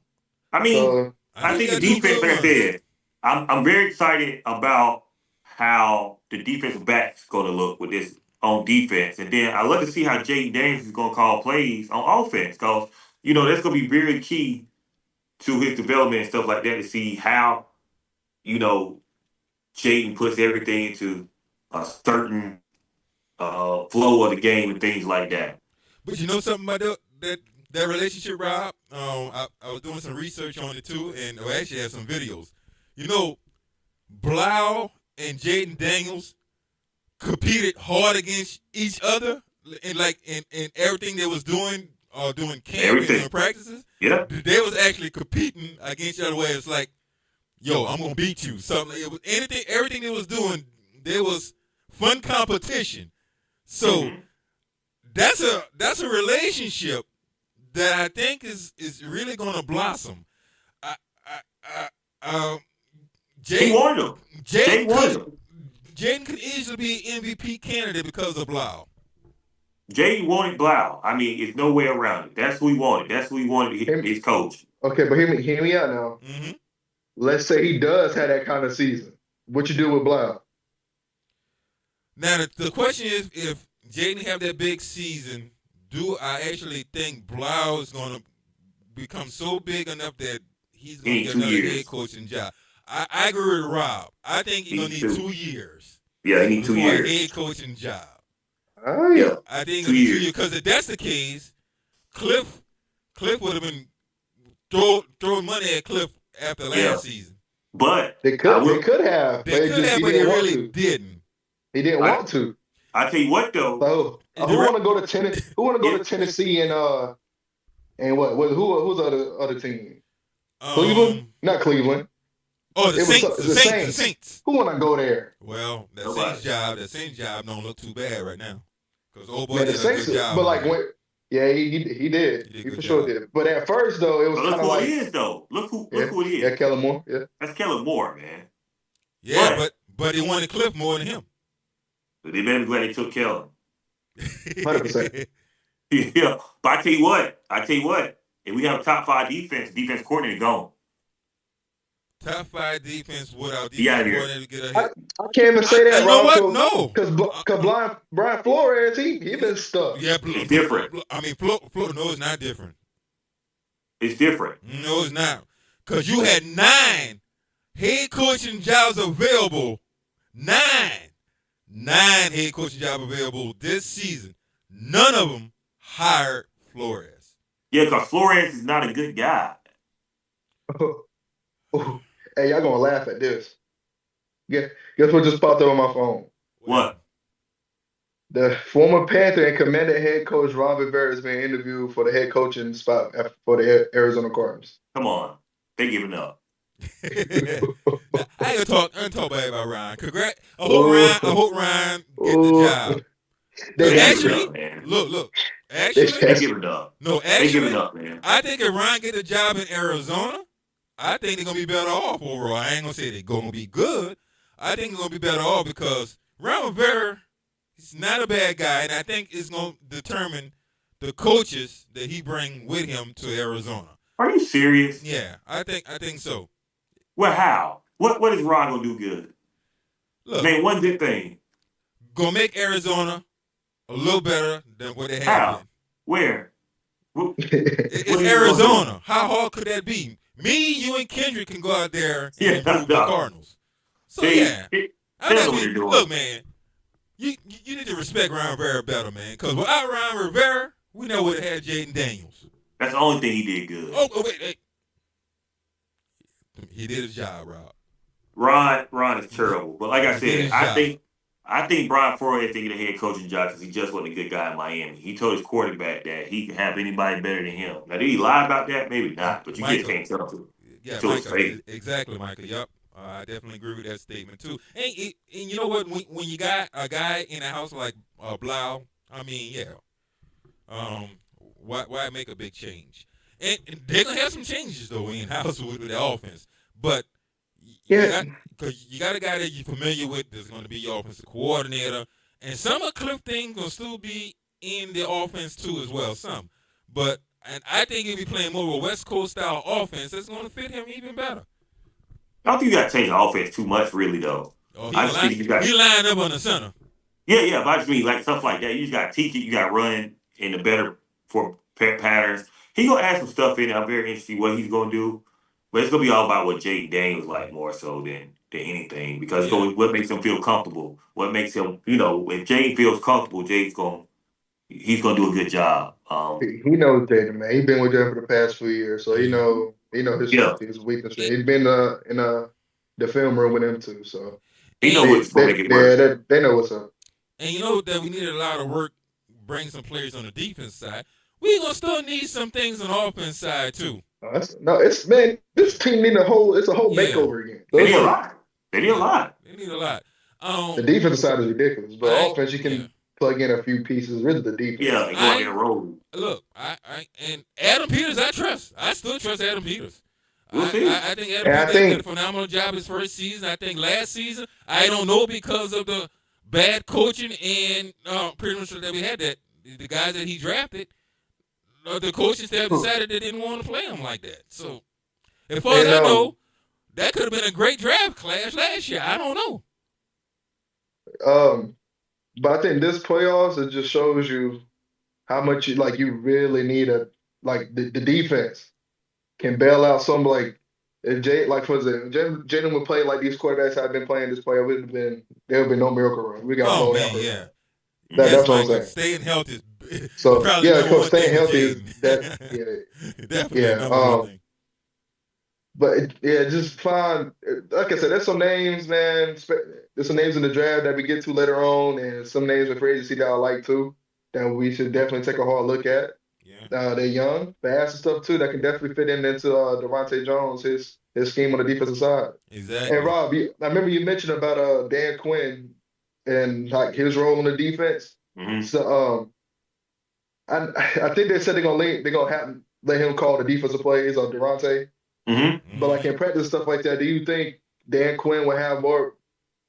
I mean,
So
I
I
think we
think the
got two
defense,
good
like I
ones.
said, I'm very excited about how the defensive back's going to look with this on defense, and then I love to see how Jaden Daniels is going to call plays on offense because that's going to be very key to his development and stuff like that to see how you know Jaden puts everything into a certain flow of the game and things like that.
But you know something about that relationship, Rob? I was doing some research on it too, and I actually had some videos. You know, Blau and Jaden Daniels competed hard against each other, and in everything they was doing camp and
Everything,
doing practices.
yeah.
They was actually competing against each other. Where it's like, yo, I'm gonna beat you. Something. It was everything they was doing. There was fun competition. So.
Mhm.
That's a relationship that I think is really gonna blossom. I, um,
He
Jaden
wanted him. Jay wanted him.
Jaden could easily be an MVP candidate because of Blau.
Jay wanted Blau. I mean, it's no way around it. That's who he wanted. That's who he wanted
him,
his coach.
okay, but hear me out now.
Mm-hmm.
Let's say he does have that kind of season. What you do with Blau?
Now the question is, if Jaden have that big season, do I actually think Blau is gonna become so big enough that he's
He
gonna
need
get
2
another
years.
head coaching job? I agree with Rob. I think he's
He
gonna
need
need
2.
2 years
Yeah, he need 2
before a
years.
head coaching job.
All right.
Yeah,
I think
2
it'll be 2
years.
years because if that's the case, Cliff would have been throwing money at Cliff after
Yeah.
last season.
But
They
I
could
will.
have,
They
but
could have,
he
but they
didn't want
really
to.
didn't.
He didn't
I
want to.
I tell you what though.
So
And
who
the
want to go to Tennessee? Who want to go
Yeah.
to Tennessee and who's the other team?
um,
Cleveland? Not Cleveland.
the
It was
Saints,
the Saints.
Saints.
Who want to go there?
Well,
Nobody.
that Saints job don't look too bad right now because old boy
Man, the
did a
Saints.
good job.
But
over
like
there.
when, yeah, he did.
He did a
He
good
for sure
job.
did. But at first though, it was
But look
kind of
who it
like
is though. Look who it
yeah,
is.
Kellen Moore. Yeah,
That's Kellen Moore, man.
Yeah, but he wanted Cliff more than him.
But they better be glad they took Kellen.
100%.
Yeah. But I tell you what. If we have a top 5 defense coordinator gone.
Top 5 defense without
He out
defense
here.
coordinator to get
I,
ahead.
I can't even say that,
You know
Rob.
what? No.
Because Brian Flores, he been stuck.
Yeah,
It's different.
I mean, Florida. No, it's not different.
It's different.
No, it's not. Because you had 9 head coaching jobs available. 9 head coaching jobs available this season. None of them hired Flores.
Yeah, because Flores is not a good guy.
Hey, y'all gonna laugh at this. Guess what just popped up on my phone?
What?
The former Panther and Commander head coach Ron Rivera is being interviewed for the head coaching spot for the Arizona Cardinals.
Come on. They giving up.
I ain't gonna talk bad about Ryan. Congrats. I hope Ryan get the job.
They
They
actually,
giving up, man.
Look.
They
Actually,
They giving up.
no.
They giving
Actually,
up, man.
I think if Ryan get a job in Arizona, I think they're gonna be better off overall. I ain't gonna say they're gonna be good. I think they're gonna be better off because Ron Rivera, he's not a bad guy, and I think it's gonna determine the coaches that he bring with him to Arizona.
Are you serious?
Yeah, I think so.
Well, how? What is Ron gonna do good?
Look,
Man, one good thing.
gonna make Arizona a little better than what they have
How?
been.
Where?
It's
What are you
Arizona. How hard could that be? Me, you, and Kendrick can go out there and
Yeah,
improve the
no.
Cardinals. So
They-
yeah,
they-
I
that's
think
what they're doing.
look, man, you need to respect Ron Rivera better, man. Because without Ron Rivera, we know would have had Jaden Daniels.
That's the only thing he did good.
Oh wait, he did his job, Rob.
Ron is terrible. But like I
He did
said,
his
I
job.
think Brian Flores didn't get a head coaching job because he just wasn't a good guy in Miami. He told his quarterback that he could have anybody better than him. Now, did he lie about that? Maybe not. But you just
Michael.
can't tell him.
Yeah,
To his
Michael,
face.
exactly, Michael. Yep, I definitely agree with that statement too. And you know what? When you got a guy in a house like Blau, I mean, yeah, why make a big change? And they're gonna have some changes though in house with the offense, but
Yeah,
you got a guy that you're familiar with that's going to be your offensive coordinator, and some of Cliff things gonna still be in the offense too as well. Some, but and I think he'll be playing more of a West Coast style offense that's going to fit him even better.
I don't think you got to change the offense too much, really, though.
Oh,
I just think you got
he lined up on the center.
yeah. But I just mean like stuff like that. You just got to teach it. You got to run in the better for patterns. He gonna add some stuff in. I'm very interested what he's gonna do, but it's gonna be all about what Jake Daniels like more so than anything because it's gonna be what makes him feel comfortable. What makes him, if Jake feels comfortable, he's gonna do a good job.
he knows Jaden, man. He's been with them for the past few years, so he know his
Yeah,
strength, his weakness. He's been in the film room with him too, so
he know what's gonna make it work.
they know what's up.
And you know that we needed a lot of work, bring some players on the defense side. We gonna still need some things on the offense side too.
It's man, this team need a whole makeover again.
They need a lot. They need a lot.
They need a lot.
The defensive side is ridiculous, but offense you can plug in a few pieces. Really, the defense.
Yeah, and go out there and roll.
Look, and Adam Peters, I trust. I still trust Adam Peters.
We'll see.
I think Adam Peters did a phenomenal job his first season. I think last season, I don't know because of the bad coaching and pretty much that we had that the guys that he drafted, the coaching staff decided they didn't want to play him like that. So, as far as I know, that could have been a great draft class last year. I don't know.
But I think this playoffs it just shows you how much you really need the defense can bail out some if for example Jaden would play like these quarterbacks have been playing this playoff, there would have been no miracle run. We got blown out.
Yeah.
That's what I'm saying.
Staying healthy.
So coach, staying healthy is
definitely number one thing.
But just find like I said, there's some names, man. There's some names in the draft that we get to later on, and some names in free agency that I like too, that we should definitely take a hard look at.
Yeah.
They're young, fast and stuff too, that can definitely fit into Daronte Jones, his scheme on the defensive side.
Exactly.
And Rob, I remember you mentioned about Dan Quinn and like his role on the defense.
Mm-hmm.
So I think they said they're gonna let him call the defensive plays on Daronte.
Mm-hmm.
But like in practice stuff like that, do you think Dan Quinn would have more?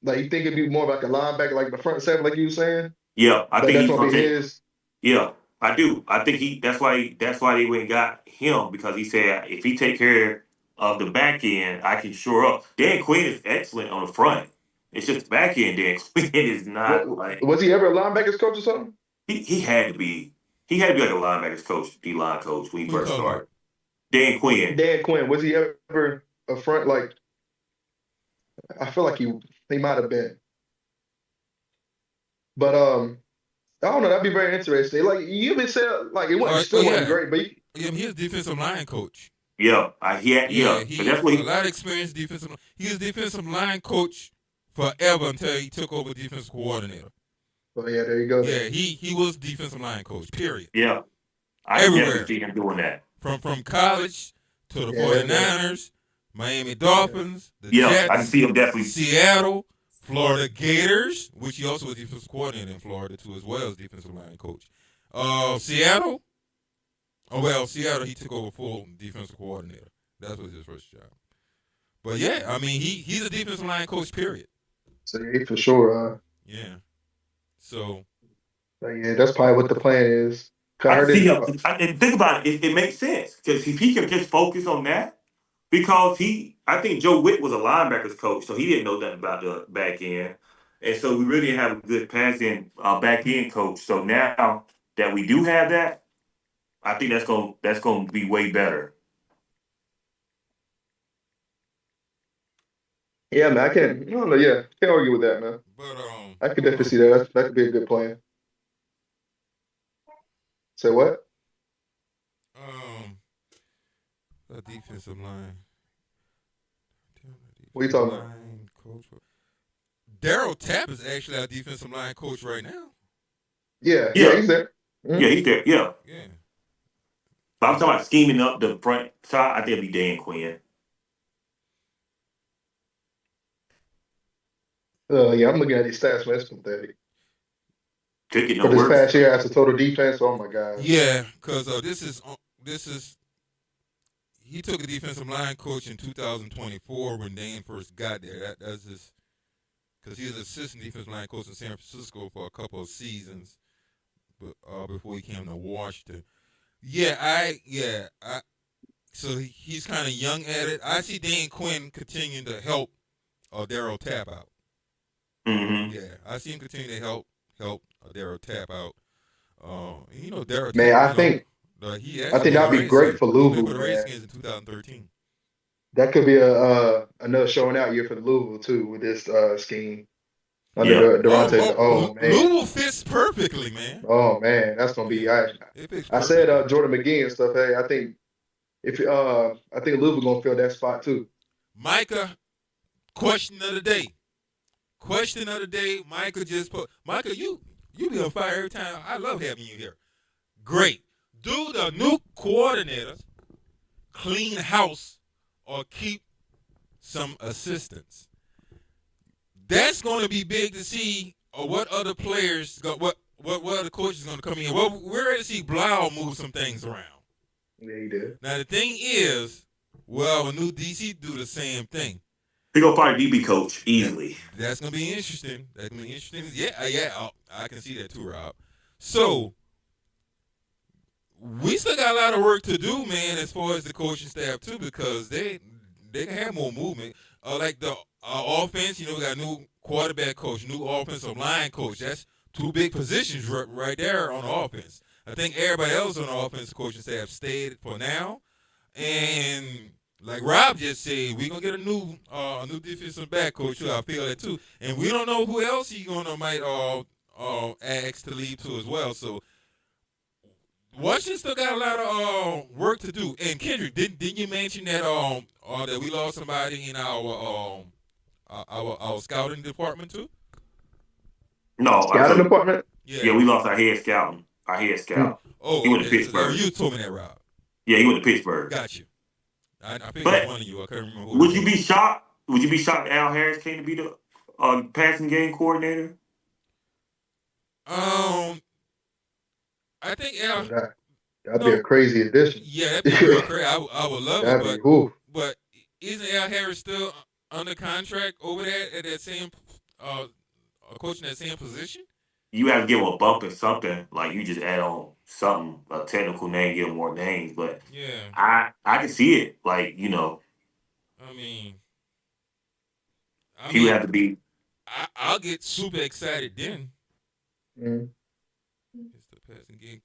Like you think it'd be more like a linebacker, like the front seven, like you were saying?
Yeah, I think
that's gonna be his.
Yeah, I do. I think that's why they went and got him because he said if he take care of the back end, I can shore up. Dan Quinn is excellent on the front. It's just the back end. Dan Quinn is not
Was he ever a linebackers coach or something?
He had to be. He had to be like a linebackers coach, D-line coach when he first started. Dan Quinn. Was he ever a front I feel like he might have been. But I don't know, that'd be very interesting. Like you even said it wasn't great, but
he was defensive line coach.
Yeah. He
has a lot of experience defensive. He was defensive line coach forever until he took over defensive coordinator.
Oh yeah, there you go.
Yeah, he was defensive line coach. Period.
Yeah. I definitely see him doing that.
From college to the 49ers, Miami Dolphins, the Jets,
I see him definitely.
Seattle, Florida Gators, which he also was defensive coordinator in Florida too, as well as defensive line coach. Seattle. Seattle, he took over full defensive coordinator. That was his first job. But yeah, I mean, he's a defensive line coach. Period.
So yeah, for sure.
Yeah. So.
Yeah, that's probably what the plan is.
I see him, and think about it. It makes sense because if he can just focus on that, because I think Joe Witt was a linebackers coach, so he didn't know nothing about the back end, and so we really have a good passing back end coach. So now that we do have that, I think that's going to be way better.
Yeah, man, I don't know. Yeah, can't argue with that, man.
But
I could definitely see that. That could be a good plan. Say what?
A defensive line.
What are you talking about?
Coach. Daryl Tapp is actually our defensive line coach right now.
Yeah, he's there.
Mm-hmm. Yeah, he's there. Yeah. But I'm talking about scheming up the front side. I think it'd be Dan Quinn.
Yeah, I'm looking at these stats, man. It's pathetic.
Could get
For
no
this
worse.
past year as a total defense, oh my gosh.
Yeah, because this is he took a defensive line coach in 2024 when Dane first got there. That's just because he was assistant defensive line coach in San Francisco for a couple of seasons, but before he came to Washington. So he's kind of young at it. I see Dan Quinn continuing to help Daryl Tap out.
Mm-hmm.
Yeah, I see him continue to help Daryl Tap out. Daryl
Man,
Tap.
I think that'd be great for
He played for
Louisville,
the
man.
Redskins in 2013.
That could be another showing out year for Louisville too with this scheme under
Yeah.
Daronte. Oh man,
Louisville fits perfectly, man.
oh man, that's gonna be.
It fits
I said
perfectly.
Jordan McGee and stuff. Hey, I think Louisville gonna fill that spot too.
Micah, question of the day. Question of the day. Micah just put. Micah, you be on fire every time. I love having you here. Great. Do the new coordinators clean house or keep some assistants? That's going to be big to see. Or what other players? What other coaches going to come in? Well, we're ready to see Blau move some things around.
Yeah, he did.
Now the thing is, a new DC do the same thing.
He gonna find DB coach easily.
That's gonna be interesting. Yeah. I can see that too, Rob. So we still got a lot of work to do, man, as far as the coaching staff too, because they can have more movement. Like the offense, we got a new quarterback coach, new offensive line coach. That's two big positions right there on the offense. I think everybody else on the offensive coaching staff stayed for now, and like Rob just said, we're gonna get a new defensive back coach too. I feel that too, and we don't know who else he might ask to leave to as well. So Washington still got a lot of work to do. And Kendrick, didn't you mention that that we lost somebody in our scouting department too?
No,
Scouting department.
Yeah, we lost our head scout.
Oh,
he went to Pittsburgh.
You told me that, Rob.
Yeah, he went to Pittsburgh.
Got you. I think
But
it was one of you. I can't remember who.
Would you be shocked? Would you be shocked that Al Harris came to be the passing game coordinator?
I think Al.
That'd be a crazy addition.
Yeah, that'd be real crazy. I would love it, but isn't Al Harris still under contract over there at that same coaching that same position?
You have to give him a bump or something. Like you just add on something, a technical name, give him more names. But
yeah,
I can see it. Like
I mean,
he would have to be.
I'll get super excited then.
Mm.
He's the passing game.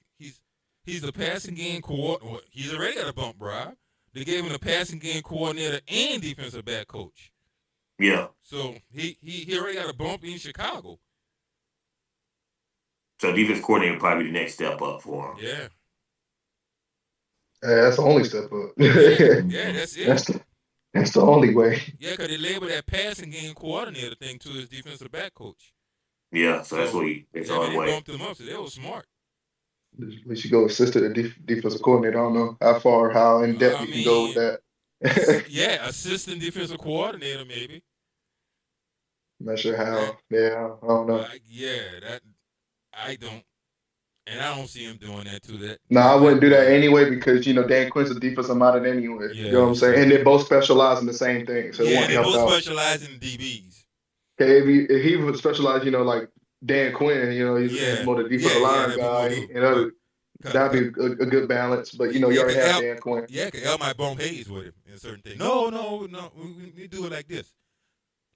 He's the passing game coordinator. He's already got a bump, Rob. They gave him the passing game coordinator and defensive back coach.
Yeah.
So he already got a bump in Chicago.
So defense coordinator will probably be the next step up for him.
Yeah.
That's the only step up.
Yeah, that's it.
That's the only way.
Yeah, because they labeled that passing game coordinator thing to his defensive back coach.
Yeah, so that's what it's on the way.
They bumped him up, so they were smart.
We should go assistant defensive coordinator. I don't know how in depth you can go with that.
Yeah, assistant defensive coordinator maybe.
Not sure how. Yeah, I don't know.
I don't, and I don't see him doing that to that.
No, I wouldn't do that anyway because Dan Quinn's a defensive minded anyway.
Yeah,
you know what I'm saying? And they both specialize in the same thing, so
yeah, they both specialize in DBs.
Okay, if he would specialize, like Dan Quinn, he's more the defensive line guy. That'd be a good balance. But you already have Dan Quinn.
Yeah, because L might bump Hayes with him in certain things. No, we do it like this.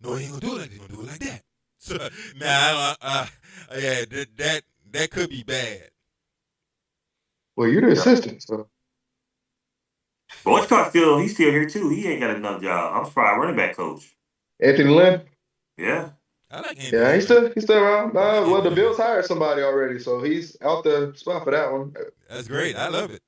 No, he ain't gonna do it like this. He's gonna do it like that. So that could be bad.
Well, you're the assistant, so.
But what's Scott still? He's still here too. He ain't got another job. I'm surprised running back coach.
Anthony Lynn.
Yeah.
I like Anthony.
Yeah, he's still around. Well, the Bills hired somebody already, so he's out the spot for that one.
That's great. I love it.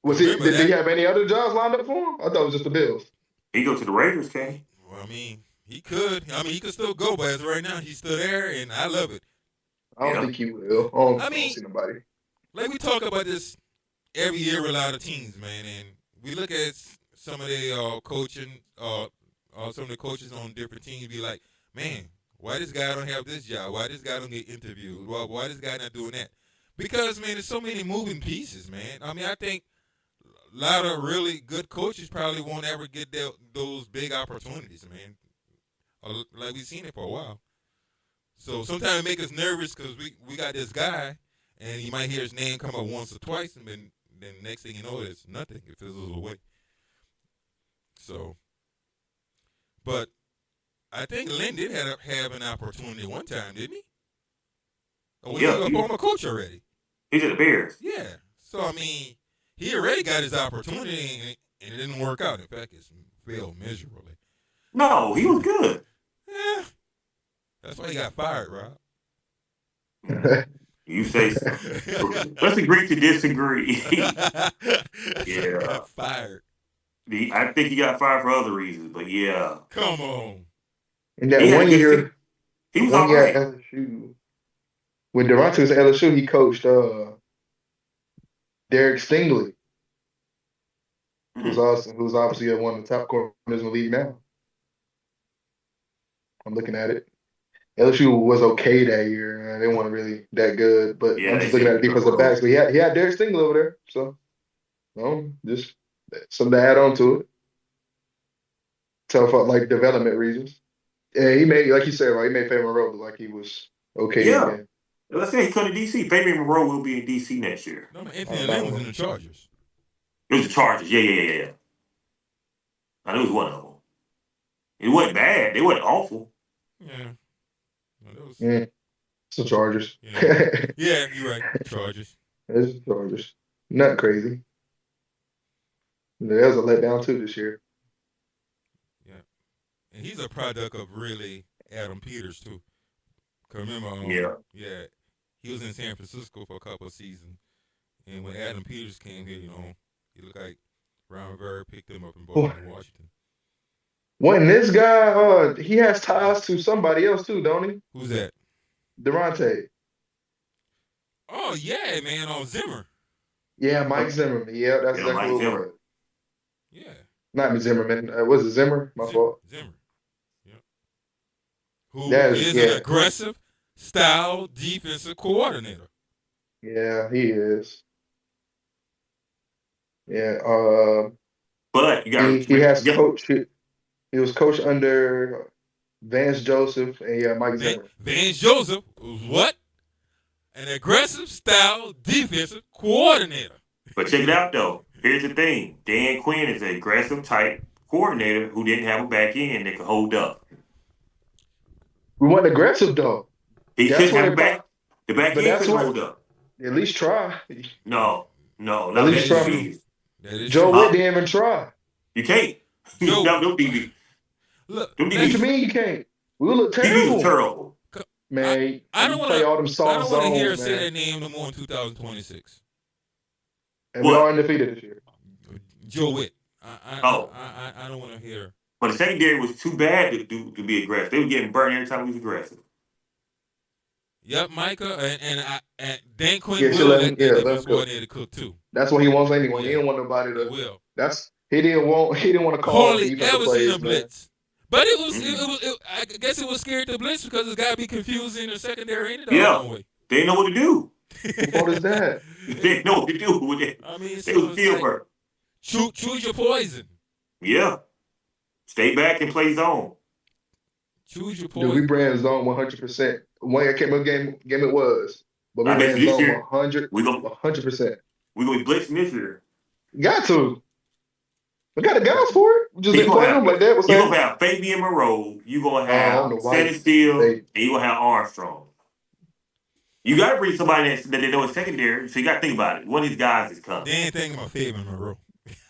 Did he have any other jobs lined up for him? I thought it was just the Bills.
He go to the Raiders, can
Well, I mean, he could. He could still go, but as of right now, he's still there, and I love it.
I don't think he will. I don't see nobody.
Like we talk about this every year with a lot of teams, man, and we look at some of the coaching, some of the coaches on different teams, be like, man, Why this guy don't have this job? Why this guy don't get interviewed? Why this guy not doing that? Because, man, there's so many moving pieces, man. I mean, I think a lot of really good coaches probably won't ever get those big opportunities, man. Like we've seen it for a while. So sometimes it makes us nervous because we got this guy, and you might hear his name come up once or twice, and then next thing you know, it's nothing. It fizzles away. So, but I think Lynn did have an opportunity one time, didn't he? Or was he a former coach already?
He's at the Bears.
Yeah. So, I mean, he already got his opportunity, and it didn't work out. In fact, it failed miserably.
No, he was good.
Yeah. That's why he got fired, Rob.
You say so. Let's agree to disagree.
Yeah.
Yeah.
Got fired.
I think he got fired for other reasons, but yeah.
Come on.
And that one year,
he was all right.
At LSU. When Daronte was at LSU, he coached Derek Stingley, who's obviously one of the top corners in the league now. I'm looking at it. LSU was okay that year. They weren't really that good, but I'm just looking at the defensive backs. But he had Derek Stingley over there, so just something to add on to it. For like development reasons. Yeah, he made, like you said, right? He made Fabian Monroe look like he was okay again.
Let's say he come to DC. Fabian Monroe will be in DC next year.
No, Anthony Lynn was in the Chargers.
It was the Chargers. Yeah. I knew it was one of them. It wasn't bad. They wasn't awful.
Yeah.
It's the Chargers.
Yeah, you're right. Chargers.
It's the Chargers. Not crazy. That was a letdown too this year.
Yeah. And he's a product of really Adam Peters too. Cause remember, he was in San Francisco for a couple of seasons, and when Adam Peters came here, he looked like Ron Rivera picked him up and brought him to Washington.
When this guy, he has ties to somebody else too, don't he?
Who's that?
Daronte.
Oh yeah, man, on Zimmer.
Yeah, Mike Zimmerman. Yeah, that's exactly what it was.
Yeah.
Not Zimmerman. Was it Zimmer? My fault.
Zimmer. Yep. Who is an aggressive style defensive coordinator.
Yeah, he is. Yeah.
But you got
he has coached. He was coached under Vance Joseph and Mike Zimmer.
Vance Joseph was what? An aggressive style defensive coordinator.
But check it out though. Here's the thing. Dan Quinn is an aggressive type coordinator who didn't have a back end that could hold up.
We want aggressive though.
He couldn't have a back. The back end couldn't hold up.
At least try.
No.
At least try. Joe Witt didn't even try.
You can't. No, DB.
Look,
what you mean you can't? We look terrible.
DB's terrible.
Man,
I don't want
play all them soft zones.
I don't want to hear say that name no more in 2026.
And we are undefeated this year.
Joe Witt. I don't want to hear.
But the secondary was too bad to be aggressive. They were getting burned every time he was aggressive.
Yep, Micah and Dan Quinn will let the coordinator cook too.
That's what he wants anyway. He didn't want nobody to.
Will.
He didn't want to call
hardly ever seen a blitz. But it was I guess it was scared to blitz because it's got to be confusing the secondary in the wrong way.
They didn't know what to do.
What is that?
They didn't know what to do with it.
I mean,
it was field work.
Choose your poison.
Yeah. Stay back and play zone.
Choose your poison.
Dude, we ran zone 100%. I can't remember game it was. But we ran zone 100%.
We're going to be blitzing this year.
Got to. We got the guys for it. We just didn't play them like that.
You're going to have Fabian Monroe. You're going to have Steele. And you're going to have Armstrong. You got to bring somebody that they know is secondary. So you got to think about it. One of these guys is coming.
They ain't thinking about Fabian Monroe.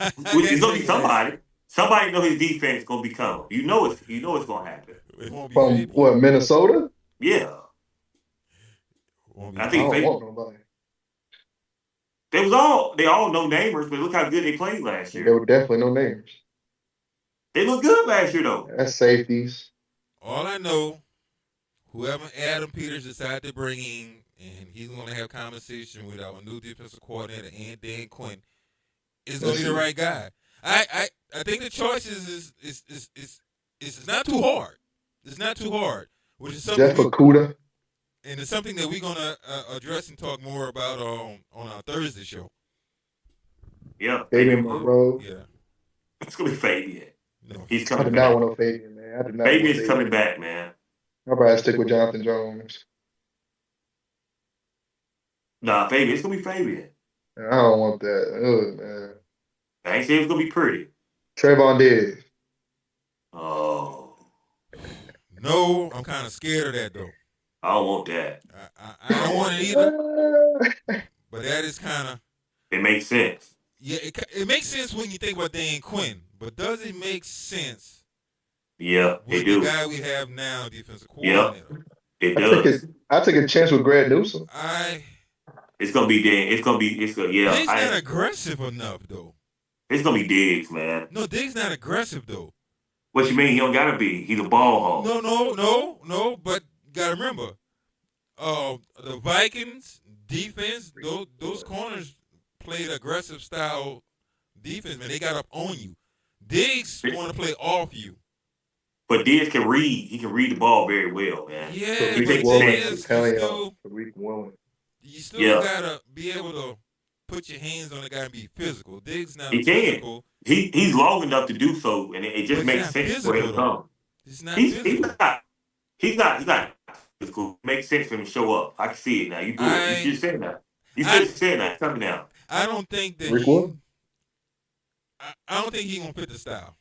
It's going to be somebody. Somebody know his defense is going to be coming. You know it's going to happen.
From what, Minnesota?
Yeah. I think
I don't want nobody.
They all no namers, but look how good they played last year.
They were definitely no namers.
They looked good last year though.
That's safeties.
All I know, whoever Adam Peters decided to bring in, and he's going to have conversation with our new defensive coordinator and Dan Quinn, is going to be the right guy. I think the choice is not too hard. It's not too hard. which is something
Jeff Okuda.
and it's something that we're gonna address and talk more about on our Thursday show.
Yeah,
Fabian Monroe.
Yeah,
it's gonna be Fabian.
no,
He's
I
coming
did
back.
not want no Fabian, man. I did not want
Fabian's
Fabian.
coming back, man.
I'll probably stick with Jonathan Jones.
Nah, Fabian. It's gonna be Fabian.
I don't want that. Ugh, man.
I ain't saying it's gonna be pretty.
Trayvon Diggs.
Oh,
no, I'm kind of scared of that though.
I don't want that.
I don't want it either. But that is kind of.
It makes sense.
Yeah, it makes sense when you think about Dan Quinn, but does it make sense?
Yeah,
with
it do.
the guy we have now, defensive coordinator.
It does.
I take a chance with Greg Newsom.
It's gonna be Dan. It's gonna be. Yeah.
Diggs not aggressive enough though.
It's gonna be Diggs, man.
No, Diggs not aggressive though.
What you mean? He don't gotta be. He's a ball hog.
No. But gotta remember, the Vikings defense, those corners played aggressive style defense, man. They got up on you. Diggs want to play off you.
But Diggs can read. He can read the ball very well, man.
Yeah,
he
but
takes
you still gotta be able to put your hands on the guy and be physical. Diggs not physical.
He's long enough to do so, and it just makes sense for him to come.
He's not physical.
He's not physical. Makes sense for him to show up. I can see it now. You just said that. You just said that. Tell me now.
I don't think that I don't think he's gonna fit the style.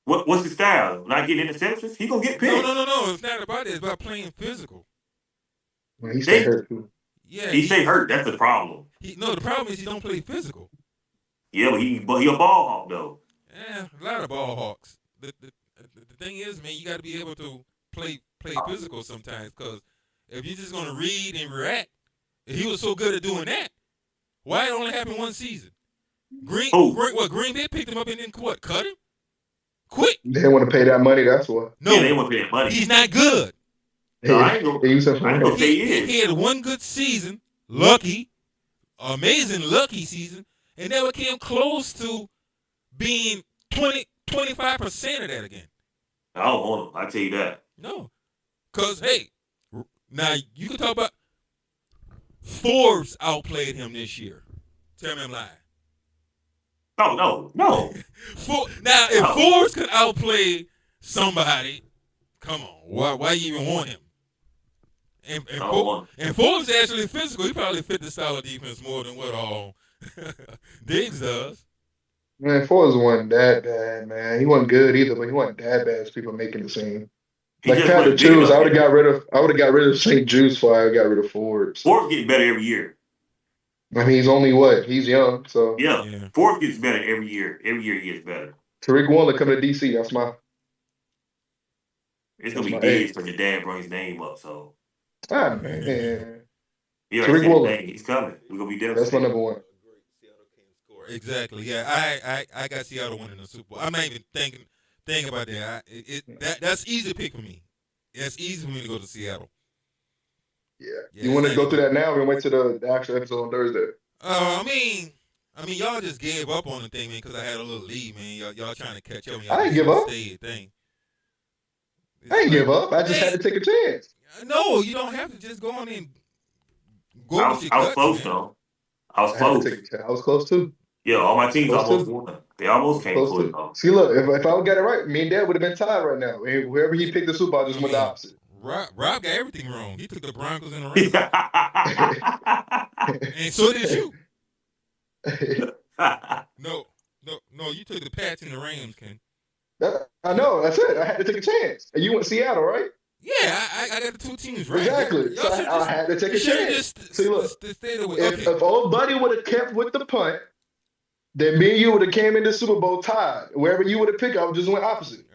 What's the style? Not getting interceptions? He gonna get picked.
No. It's not about it. It's about playing physical.
Well, he stay hurt too.
Yeah,
he stay hurt. That's the problem.
The problem is he don't play physical.
Yeah, but he a ball hawk though.
Yeah, a lot of ball hawks. The thing is, man, you got to be able to play physical sometimes. Because if you're just gonna read and react, if he was so good at doing that, why it only happened one season? Green Bay picked him up and then cut him? Quick.
They didn't want to pay that money. That's why.
No, they didn't want to pay that money.
He's not good.
No, I ain't gonna say he is.
He had one good season, amazing lucky season, and never came close to being 25% of that again.
I don't want him. I tell you that.
No, because hey, now you can talk about Forbes outplayed him this year. Tell me I'm lying.
No.
Now, if Forbes could outplay somebody, come on, why you even want him? And Forbes is actually physical. He probably fit the style of defense more than what Diggs does.
Man, Forbes wasn't that bad, man. He wasn't good either, but he wasn't that bad as people making it seem. Like if I had to choose, I would have got rid of St. Juice before I got rid of Forbes.
Forbes getting better every year.
I mean, he's only he's young, so
yeah. Forbes gets better every year. Every year he gets better.
Tariq Woolen coming to DC.
It's gonna be Diggs because your dad brought his name up. So
man.
Yeah, Tariq Woolen. He's coming. We're gonna be devastated.
That's my number one.
Exactly. Yeah, I got Seattle winning the Super Bowl. I'm not even thinking about that. That's easy to pick for me. It's easy for me to go to Seattle.
Yeah. You want to go through that now? We wait to the actual episode on Thursday.
I mean, y'all just gave up on the thing, man, because I had a little lead, man. Y'all trying to catch up.
I didn't give up.
Thing.
I didn't give up. I just had to take a chance.
No, you don't have to just go on and go.
I was close though. I was close.
I was close too.
Yeah, all my teams almost won. They almost came close.
See, look, if I would got it right, me and Dad would have been tied right now. Whoever he picked the Super Bowl, just went the opposite.
Rob got everything wrong. He took the Broncos in a row. And so did you. No, you took the Pats and the Rams, Ken.
I know, that's it. I had to take a chance. And you went Seattle, right?
Yeah, I got the two teams right.
Exactly. So I had to take a chance. See, look, if old buddy would have kept with the punt, then me and you would have came in the Super Bowl tied. Wherever you would have picked, I would just went opposite.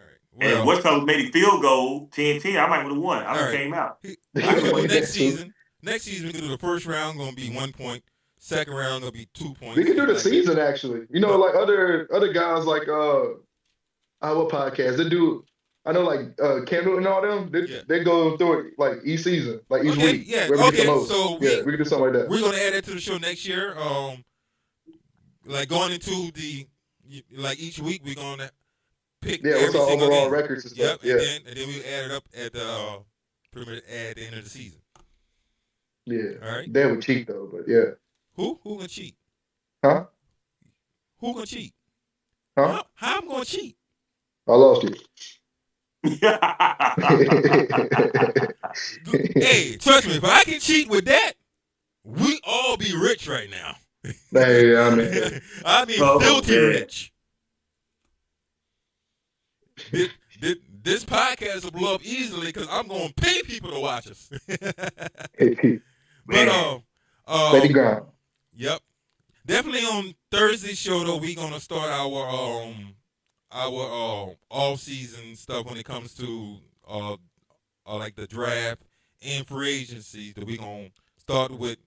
And what's called made a field goal 10-10, I might would have won. I would have came out.
Next season we can do the first round going to be 1 point. Second round going to be 2 points.
We can do the season actually. You know, like other guys like our podcast. They do. I know like Cam Newton and all them. They go through it like each season, like each week.
Yeah.
Okay.
So
we can do something like that.
We're gonna add that to the show next year. Like going into each week we're gonna pick
what's our overall records and stuff.
And then we add it up at pretty much at the end of the season.
Yeah.
All right.
They would cheat though, but yeah.
Who gonna cheat?
Huh?
Who gonna cheat?
Huh?
How I'm gonna cheat?
I lost you.
Hey, trust me, if I can cheat with that, we all be rich right now.
Hey, I mean,
I mean,
Oh,
filthy
man.
rich. This podcast will blow up easily because I'm gonna pay people to watch us.
steady
But
ground.
yep, definitely on Thursday's show though, we gonna start our off season stuff when it comes to like the draft and free agency. That we gonna start with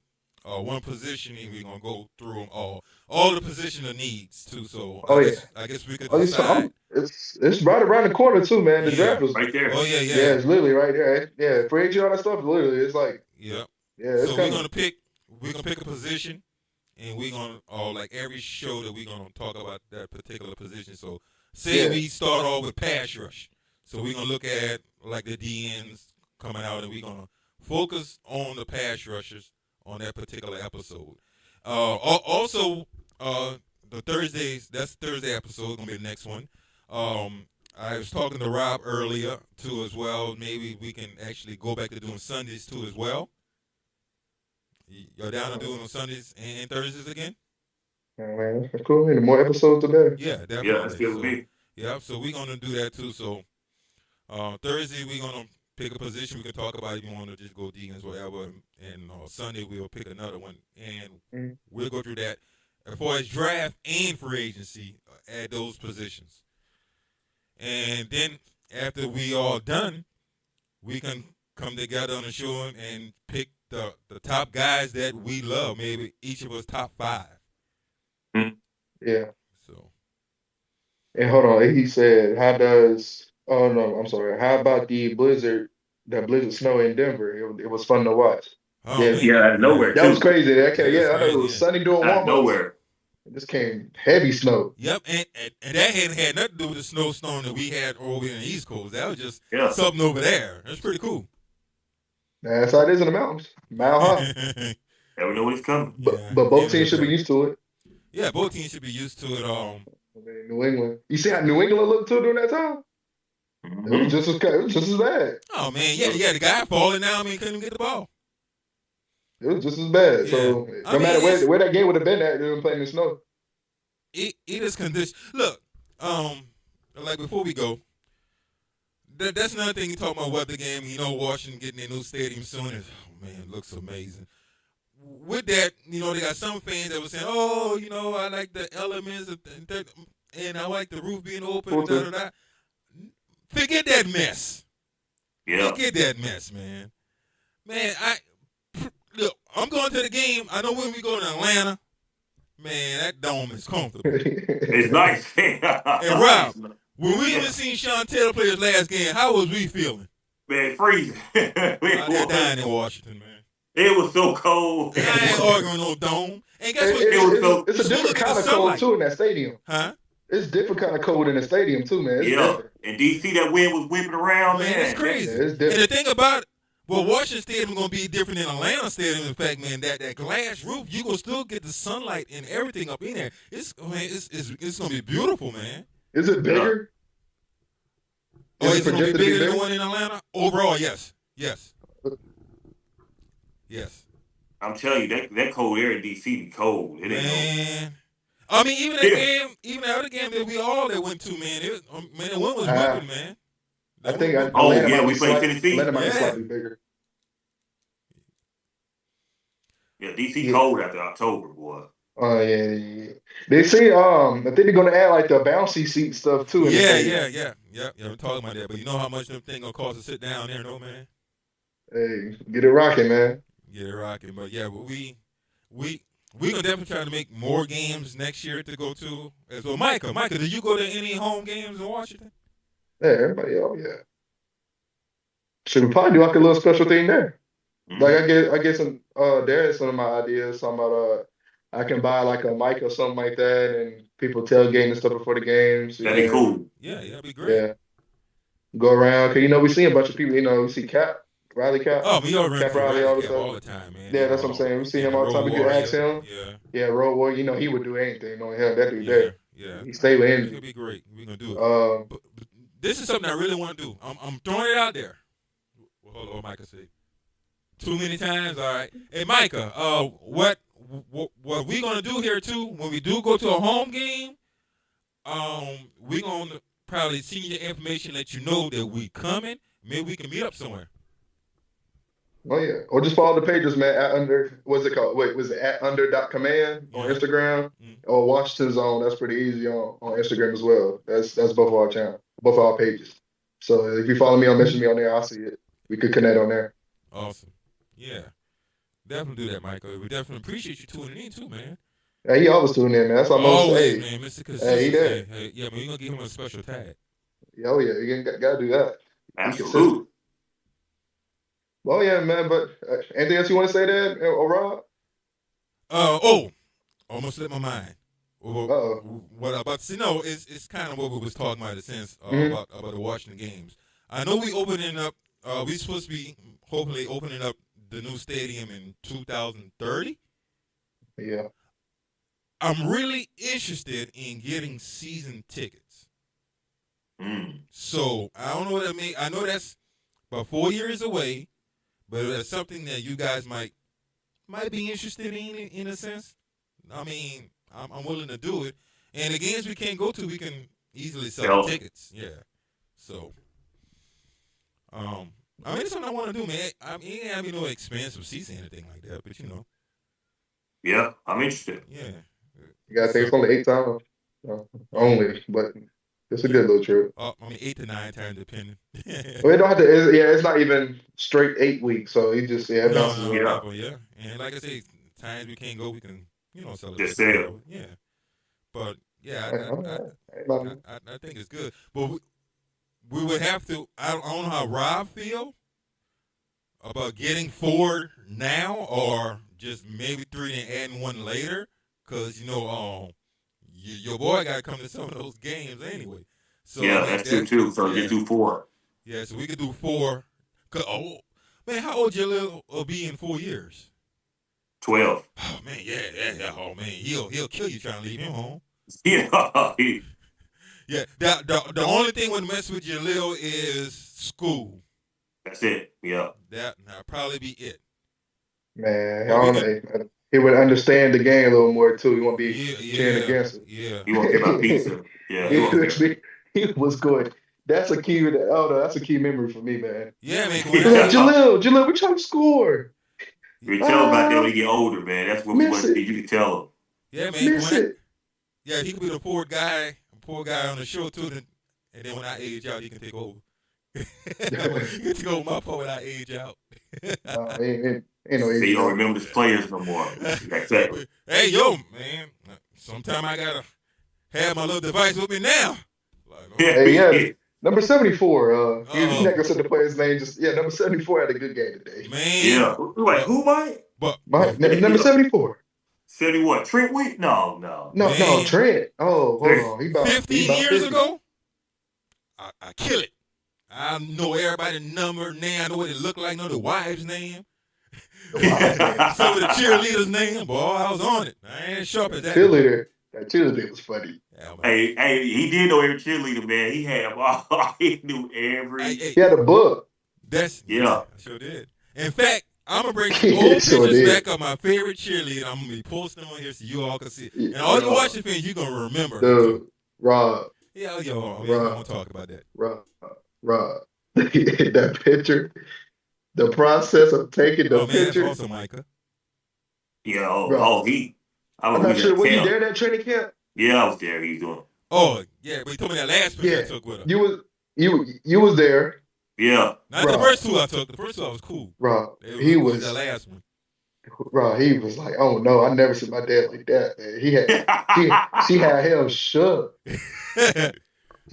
one position and we gonna go through them all the positional needs too. So
Oh, yeah.
I guess we could
Oh,
decide.
it's right around the corner too, man. The
Yeah.
draft is
Right there.
Oh yeah,
yeah, it's literally right there. Yeah, free agent, all that stuff. Literally, it's like
Yep.
yeah, it's
So we're
coming.
gonna pick a position, and we're gonna like every show that we're gonna talk about that particular position. So say
Yeah.
we start off with pass rush, so we're gonna look at like the DNs coming out, and we're gonna focus on the pass rushers on that particular episode. Also, the Thursday episode gonna be the next one. I was talking to Rob earlier too as well. Maybe we can actually go back to doing Sundays too as well. You're down to doing on Sundays and Thursdays again?
Oh, man, that's cool. And the more episodes, the better.
Yeah, definitely.
Yeah, that's good with
So,
me.
yeah, so we're gonna do that too. So Thursday we're gonna pick a position we can talk about if you want to just go Deacons, whatever. And Sunday we'll pick another one and we'll go through that as far as draft and free agency at those positions. And then after we all done, we can come together on the show and pick the top guys that we love. Maybe each of us top 5.
Yeah.
So
And hold on, he said, "How does? Oh no, I'm sorry. How about the blizzard? That blizzard snow in Denver? It was fun to watch. Yeah.
Yeah, out of nowhere
That was
too.
crazy. Okay,
Yeah,
yeah, I know
crazy,
it was
yeah.
sunny doing
Out of
warm-ups.
nowhere.
It just came heavy snow.
Yep, and that hadn't had nothing to do with the snowstorm that we had over in the East Coast. That was just
Yeah.
something over there. That's pretty cool.
That's how it is in the mountains, mile high.
Never know when it's coming.
But both teams should be used to it.
Yeah, both teams should be used to it.
I mean, New England. You see how New England looked too during that time?
Mhm.
It was just as bad.
Oh man, yeah, the guy falling down. I mean, couldn't even get the ball.
It was just as bad.
Yeah.
So
I
no
mean,
matter where that game would have been at, they were playing in the snow.
It is condition. Look, like before we go, that's another thing you talk about weather game. You know, Washington getting their new stadium soon. Oh man, it looks amazing. With that, you know, they got some fans that were saying, "Oh, you know, I like the elements and I like the roof being open."
Cool,
Da, da, da. Forget that mess.
Yeah.
Forget that mess, man. Man, look. I'm going to the game. I know when we go to Atlanta, man, that dome is comfortable.
It's nice.
And Rob, when we even seen Sean Taylor play his last game, how was we feeling?
Man, freezing.
They're dying in Washington, man.
It was so cold.
I ain't arguing no dome. And guess what?
It's a different kind of cold too in that stadium.
Huh?
It's different kind of cold in the stadium too, man. It's different.
And DC, that wind was whipping around, man.
It's crazy.
Yeah, it's
And
different.
the thing about it, well, Washington Stadium going to be different than Atlanta Stadium. In fact, man, that glass roof, you going to still get the sunlight and everything up in there. It's going to be beautiful, man.
Is it bigger?
Oh,
Is
it's
it
going to be
projected to be
bigger than the
bigger?
one in Atlanta? Overall, yes. Yes. Yes.
I'm telling you, that cold air in DC be cold. It ain't
Man. I mean, even that game, even the other game that we all that went to, man, it was, man, the one was whipping, man.
I think
Oh,
Atlanta
yeah,
might
we
be
played
slight-
Tennessee.
Atlanta might be
Yeah.
slightly bigger.
Yeah, DC
Yeah.
cold after October, boy.
Oh yeah. They say I think they're gonna add like the bouncy seat stuff too. In the stadium.
Yeah. I'm talking about that, but you know how much them thing gonna cost to sit down there, no man.
Hey, get it rocking, man.
Get it rocking, but yeah, but we gonna definitely try to make more games next year to go to as well. Micah, did you go to any home games in Washington?
Yeah, everybody. Oh yeah. Should we probably do like a little special thing there? Like I get some there's some of my ideas. Some about I can buy like a mic or something like that, and people tailgating and stuff before the games.
That'd be cool.
Yeah, that'd be great.
Yeah. Go around, cause we see a bunch of people. We see Cap Riley Cap.
Oh, we all run
Cap
through
Riley, all
Riley
the
Cap all
stuff.
the time, man.
Yeah, that's what I'm saying. We see
Yeah,
him
the
all the time.
Road
We could ask
Warrior.
him.
Yeah.
Yeah, Road Warrior. You know, he would do anything. You know, hell, that dude there.
Yeah.
He stay with
It'll
energy.
be great. We're gonna do it.
Um,
But this is something I really want to do. I'm throwing it out there. Well, hold on, Micah said. Too many times, all right. Hey, Micah, what we gonna do here too? When we do go to a home game, we gonna probably send you the information, let you know that we coming. Maybe we can meet up somewhere.
oh yeah, or just follow the pages, man. At under, what's it called? Wait, was it at under.command on
Yeah.
Instagram
Mm.
or Washington Zone? That's pretty easy on Instagram as well. That's both of our channel, both of our pages. So if you follow me or message me on there, I'll see it. We could connect on there.
Awesome. Yeah. Definitely do that, Michael. We definitely appreciate you tuning in too, man.
Hey, he always tuning in, man. That's almost
Always,
hey,
man. Mr.
hey,
Consistency.
he there.
Hey, yeah, man, we're gonna give him a special tag.
Oh yeah, you gotta do that. Be consistent.
Absolutely.
Well, yeah, man. But anything else you want to say there, or Rob?
Almost slipped my mind. Well,
Uh-oh.
what I'm about to say, no, it's kind of what we was talking about in a sense
Mhm.
about the Washington games. I know we opening up. We supposed to be hopefully opening up the new stadium in 2030.
Yeah.
I'm really interested in getting season tickets.
Mm.
So I don't know what I mean. I know that's about 4 years away, but that's something that you guys might be interested in a sense. I mean, I'm willing to do it. And the games we can't go to, we can easily sell the tickets. Yeah. So, I mean, it's something I want to do, man. I mean, it ain't have no expensive seats or anything like that, but you know,
Yeah, I'm interested.
yeah.
You gotta think it's only 8 times only, but it's a good little trip.
I mean, 8 to 9 times depending.
Well, it don't have to. It's not even straight 8 weeks, so it just it bounces
No,
around.
yeah. And like I say, times we can't go, we can, you know, sell it.
Just sell.
Yeah. But yeah, I think it's good. But we would have to. I don't know how Rob feel about getting 4 now, or just maybe 3 and adding 1 later, because you know, your boy got to come to some of those games anyway. So
Yeah, that's true too. So just do 4.
Yeah, so we could do 4. Man, how old Jalil will be in 4 years?
12.
Oh man, yeah. Oh man, he'll kill you trying to leave him home.
Yeah.
Yeah, the only thing would mess with Jalil is school.
That's it. Yeah.
That'll probably be it.
Man, I
But we
don't know. He would understand the game a little more too. He won't be cheering against it.
Yeah.
He wants about pizza. Yeah. He wants
He was good. That's a key. Oh no, that's a key memory for me, man.
Yeah, man.
He's like, Jalil, we trying to score.
We tell him about that when he get older, man. That's what we want to see. You can tell him.
Yeah, man.
Miss it.
Yeah, he could be the poor guy on the show too. And then when I age out, he can take over. He can take over my part when I age out.
Ain't no
So
age
you don't
gap.
remember the players no more. Exactly.
Hey, yo, man. Sometime I gotta have my little device with me now. Like,
Hey, yeah. Number 74. You're
Uh-oh.
not gonna say the player's name. Number 74 had a good game today.
man.
Yeah. We're like, who, Mike?
But
Number 74.
71. Trent Wheat? No.
No,
Man.
Trent. Oh, hold on. He about
15 years
50.
ago, I kill it. I know everybody's number, name. I know what it looked like. I know the wife's name. Some of the cheerleaders' name. Boy, I was on it. I ain't as sharp as that.
Cheerleader. That cheerleader was funny.
Yeah,
Hey, he did know every cheerleader, man. He had them all. He knew every.
Hey,
He had a book.
Yeah.
I sure did. In fact, I'm gonna bring
He
some old
sure
pictures
did.
back of my favorite cheerleader. I'm gonna be posting them on here so you all can see it. And all you
Rob.
watching fans, you gonna remember. her,
Dude,
too.
Rob.
Yeah, we ain't gonna talk about that.
Rob. That picture. The process of taking the
Oh man,
picture.
that's awesome, Micah.
Yeah.
Bro.
I'm
not sure. Were you there that training camp?
Yeah, I was there. He's doing.
Oh yeah, but he told me that last picture I
Yeah.
took with her.
You was there,
Yeah.
Not
Bro.
the first 2 I took. The first 2 I was cool.
Rob.
It
He
was
was
the last one.
Rob. He was like, "Oh no, I never seen my dad like that." Man. She had him shook.
That's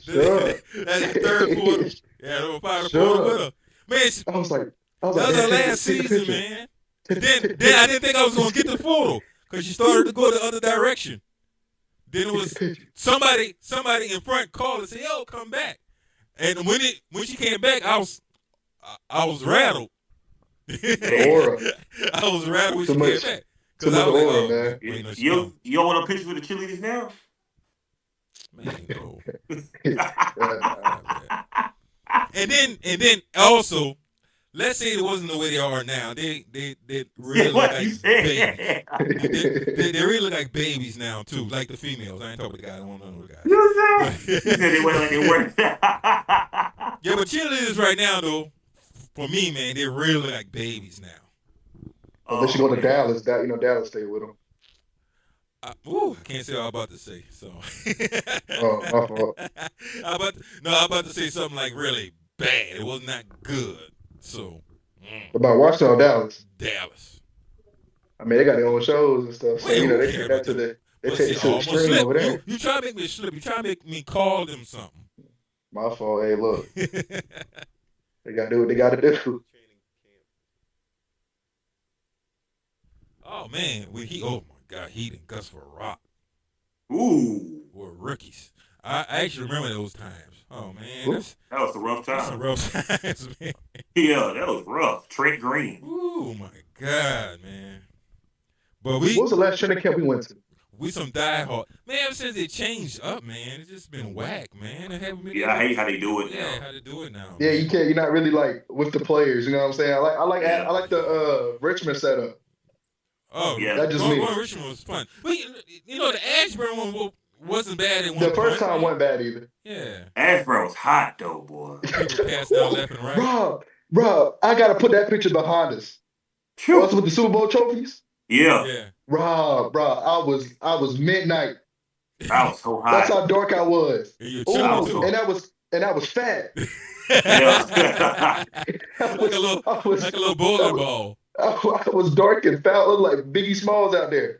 the third quarter. Yeah, they were final quarter with her. Man,
I was like,
that was her last season, man. Then I didn't think I was gonna get the photo because she started to go the other direction. Then it was somebody in front called and said, "Yo, come back." And when she came back, I was rattled.
The aura.
I was rather when
Too
she
much-
came back.
too
Because I
much
was like,
aura,
oh,
man.
wait, no, she
You
don't.
you don't want no pictures with the cheerleaders now?
Man, no.
Yeah.
Ah, man. And then also, let's say it wasn't the way they are now. They really
Yeah,
look
what
like
you said?
babies. They really look like babies now too, like the females. I ain't talking about the guys. I don't know the guys.
You said?
But,
He said they went like they were.
yeah, but cheerleaders right now though, for me, man, they really look like babies now.
Unless you go to Dallas, Dallas stay with them.
I can't say what I'm about to say. So,
Oh, my fault.
I'm about to say something like really bad. It was not good. So,
About Washington or Dallas?
Dallas.
I mean, they got their own shows and stuff. So,
Well,
they take that to the they
But
take
see,
it to the
almost
extreme
slip.
over there.
You try to make me slip. You try to make me call them something.
My fault. Hey, look, they got to do what they got to do.
Oh man, oh my God, he and Gus for a rock.
Ooh,
Were rookies. I actually remember those times. Oh man,
that was a rough
that's some
time.
rough times, man.
Yeah, that was rough. Trent Green.
Oh my God, man. But
What was the last training camp we went to?
we some diehard. Man, ever since it changed up, man, it's just been whack, man. It haven't been
Yeah, I hate how they do it
Yeah,
now.
how to do it now.
Yeah,
man.
you can't. You're not really like with the players. You know what I'm saying?
Yeah.
I like the Richmond setup.
Oh,
Yeah.
That just
going
me.
Richmond was fun. But the Ashburn one wasn't bad at one
The
point.
first time wasn't bad either.
Yeah.
Ashburn was hot though, boy.
People passed down left and right.
Rob, I gotta put that picture behind us.
Phew.
Us with the Super Bowl trophies.
Yeah,
Yeah.
Rob, I was midnight.
that was so
That's
hot.
how dark I was.
And you're
Ooh,
chilling
too.
and that was fat.
Yeah.
like a little bowling ball.
I was dark and fat, looked like Biggie Smalls out there.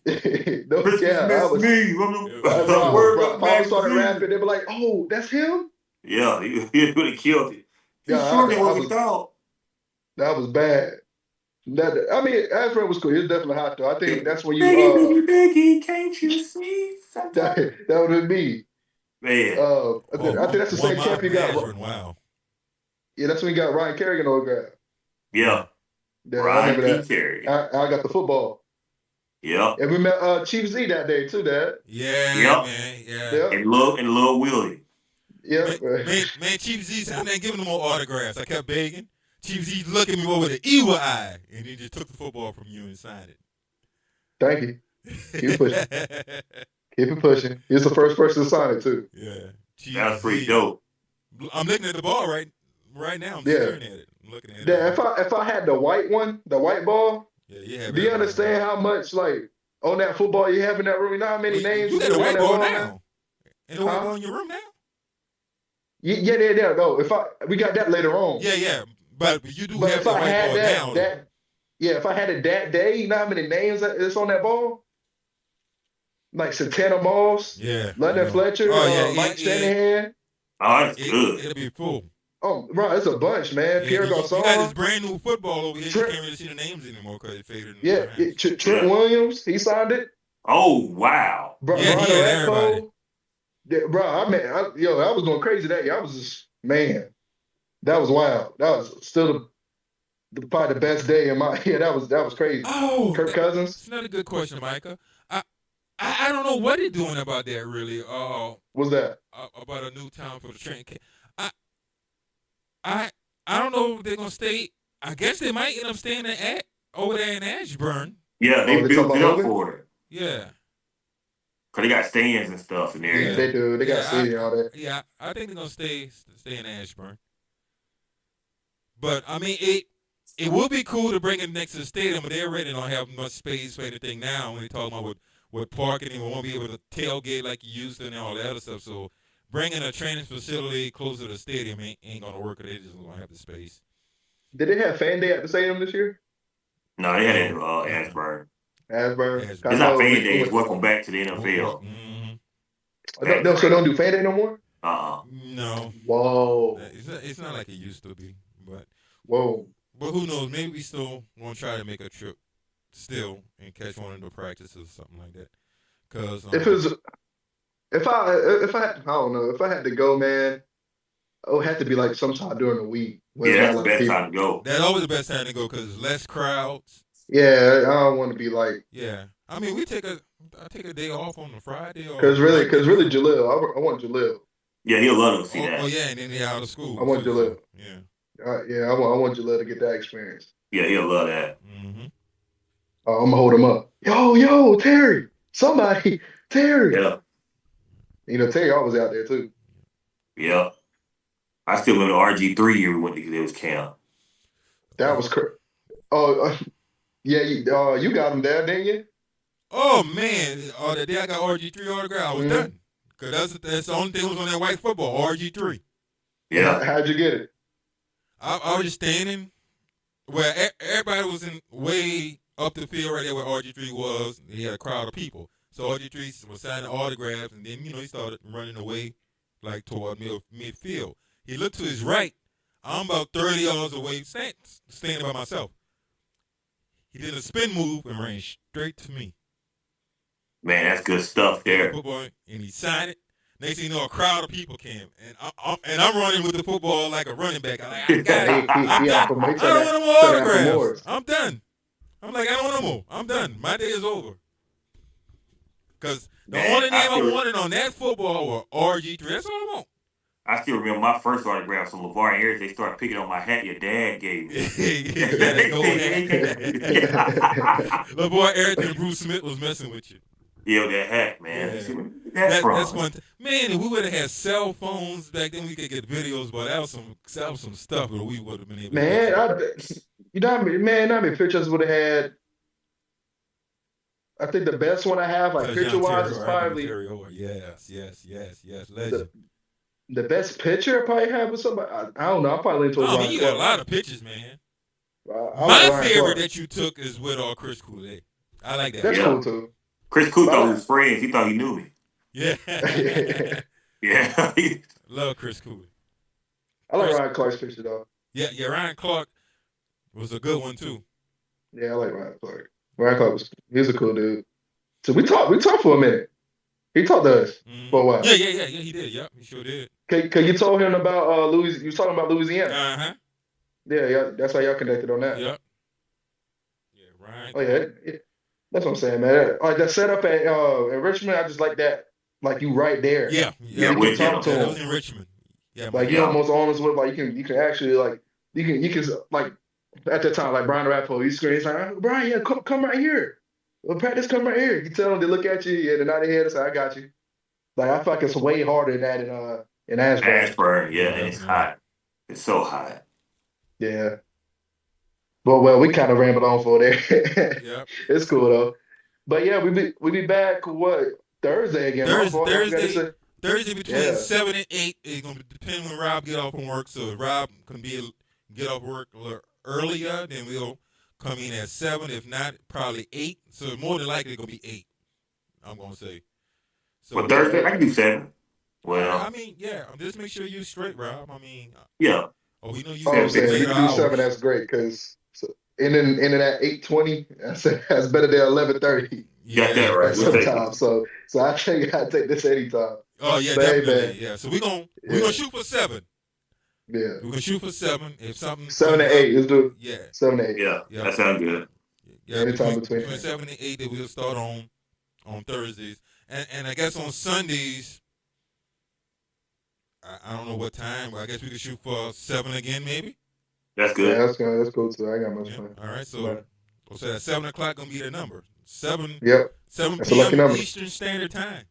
No,
Christmas
I was.
miss me.
Rob,
Word up,
if I
magazine.
started rapping, they'd be like, "Oh, that's him."
Yeah, he would have killed it. You
Yeah,
sure they
I
what we
was-
thought?
That was bad. Ashburn was cool. It was definitely hot though. I think that's where
Becky, Becky, can't you see?
that would have been me.
Man,
I think that's the same camp you got.
Wow.
Yeah, that's when you got Ryan Kerrigan autograph.
yeah.
Yeah, I
Ryan
remember
P.
that.
Terry.
I got the football.
Yep.
And we met Chief Z that day too, Dad.
Yeah,
Yep.
man. Yeah.
Yeah.
And Lil Willie.
Yeah.
Man, Chief Z said, I'm not giving him more autographs. I kept begging. Chief Z looked at me over the evil eye, and he just took the football from you and signed it.
Thank you. Keep pushing. Keep it pushing. He's the first person to sign it too.
Yeah. Chief
That was pretty
Z.
dope.
I'm looking at the ball right now. I'm
Yeah.
staring at it. I'm looking at it.
Yeah, if I had the white one, the white ball,
Yeah.
do you understand how much like on that football you have in that room? You know how many names
You got
on
the white
that
ball
man?
now. And the white ball in your room now?
Yeah. No, we got that later on.
Yeah. But you do
But
have
if
the
I
white
had
ball now.
if I had it that day, you know how many names that's on that ball? Like Santana Moss,
Yeah.
London Fletcher, Mike Shanahan.
Oh, that's good.
It'll be full.
Oh, bro, it's a bunch, man.
Yeah,
Pierre
you got this
Garçon.
brand new football over here.
Trent-
You can't really see the names anymore because it faded.
Yeah, Trent Williams, he signed it.
Oh, wow.
Bro,
Yeah,
Ron
he had
Arakpo.
everybody.
Yeah, bro, I was going crazy that year. I was just, man, that was wild. That was still probably the best day in my. Yeah, that was crazy.
Oh,
Kirk Cousins.
That's another good question, Micah. I don't know what they're doing about that really.
What's that?
About a new town for the train. I don't know if they're gonna stay. I guess they might end up staying over there in Ashburn.
Yeah, they
they
built
talking
it
about
up
Logan?
for it.
Yeah.
Because they got stands and stuff in there.
Yeah.
They do. They got
Yeah,
city and all that.
Yeah, I think they're gonna stay in Ashburn. But I mean, it would be cool to bring it next to the stadium, but they already don't have much space for anything now. When they talk about with parking, and we won't be able to tailgate like you used to and all that other stuff. So bringing a training facility closer to the stadium ain't gonna work. They just don't have the space.
Did they have fan day at the stadium this year?
No, they had it in Ashburn.
Asburn.
It's
It's not fan day. It's welcome back to the NFL.
Mm-hmm.
So they don't do fan day no more?
No,
Whoa.
it's not like it used to be.
Whoa.
But who knows? Maybe we still want to try to make a trip still and catch one of the practices or something like that. Because
If I don't know, if I had to go, man, it would have to be like sometime during the week when
Yeah,
it's not
that's the
like
best
people.
time to go.
That's always the best time to go because there's less crowds.
Yeah, I don't want to be like
Yeah, I mean, I take a day off on a Friday or
because
Monday.
really Jalil, I want Jalil.
Yeah, he'll love to see
Oh,
that.
yeah, and then they're out of school
I want
too.
Jalil.
So, yeah.
Yeah, I want Jalil to get that experience.
Yeah, he'll love that.
Mm-hmm.
I'm gonna hold him up. Yo, Terry, somebody, Terry.
Yeah,
You know, Terry always out there too.
yeah. I still remember RG3 year we went to it was camp.
That was crazy. Oh, yeah, you got him there, didn't you?
Oh man, the day I got RG3 autograph, I was done. Cause that's the only thing that was on that white football, RG3.
Yeah.
How'd you get it?
I was just standing where everybody was in way up the field right there where RG3 was. He had a crowd of people. So RG3 was signing autographs, and then he started running away like toward midfield. He looked to his right. I'm about 30 yards away, standing by myself. He did a spin move and ran straight to me.
Man, that's good stuff there.
Football, and he signed it. Next thing you know, a crowd of people came, and I'm running with the football like a running back. I'm like, I got it. I'm done. I don't want no more autographs. I'm done. I'm like, I don't want no more. I'm done. My day is over. Because the only name I wanted on that football was RG3. That's all I want.
I still remember my first autograph from LeVar Harris. They started picking on my hat your dad gave me.
Yeah, that gold hat. LeVar Harris and Bruce Smith was messing with you.
Yeah, that hat, man.
Yeah. That's one. Man, if we would have had cell phones back then, we could get videos. But that was some stuff that we would have been able to
Man, how many pictures would have had? I think the best one I have, like picture-wise, is probably
yes, legend.
The best picture I probably have with somebody. I don't know. I probably lean towards Ryan
you
Clark.
got a lot of pictures, man.
My
favorite that you took is with Chris Kool-Aid. I like that.
That's cool too.
Chris Kool thought we was friends. He thought he knew me.
Yeah.
Yeah.
Love Chris Kool-Aid.
I like Ryan Clark's picture though.
Yeah, Ryan Clark was a good one too.
Yeah, I like Ryan Clark. Ryan Clark he's a cool dude. So we talked for a minute. He talked to us for a while.
Yeah, he did. Yep, he sure did.
Cause you told him about you was talking about Louisiana.
Uh-huh.
Yeah, that's how y'all connected on that.
Yep. Yeah, Ryan.
Oh yeah, that's what I'm saying, man. Like that setup at Richmond, I just like that. Like you right there.
Yeah.
You can talk to him.
That was in Richmond. Yeah.
Like you almost honest with like you can actually like you can like at that time like Brian Rappaport, he's like Brian, yeah, come right here. Well, practice, come right here. You tell them, they look at you, yeah, they're not ahead, so I got you. Like I feel like it's way harder than that in Ashburn.
Ashburn, yeah, and it's hot. It's so hot.
Yeah. Well, we kind of rambled on for there.
Yeah.
It's cool though. But yeah, we be back Thursday again.
Thursday between 7 and 8 is gonna depend when Rob get off from work. So if Rob can get off work a little earlier, then we'll come in at 7. If not, probably 8. So more than likely it's gonna be 8. I'm gonna say. So
but Thursday I can do 7. Well,
I mean, yeah. Just make sure you're straight, Rob. I mean,
yeah.
Oh, we know you.
I'm saying if you can do 7, that's great because in at 8:20, that's better than 11:30.
Yeah, got that right.
Sometimes, so I think I take this anytime.
Oh yeah,
but
definitely.
Hey,
yeah, so we're gonna shoot for 7.
Yeah,
we're gonna shoot for 7. If something
7 to 8, let's do it.
Yeah,
7 to 8.
Yeah, that sounds good.
Yeah,
anytime
between 7 and 8 that we'll start on Thursdays, and I guess on Sundays. I don't know what time, but I guess we could shoot for 7 again, maybe.
That's good.
Yeah, that's cool too. I got much fun.
All right, so we'll say that 7 o'clock gonna be the number. 7.
Yep.
7
that's p.m.
Eastern Standard Time.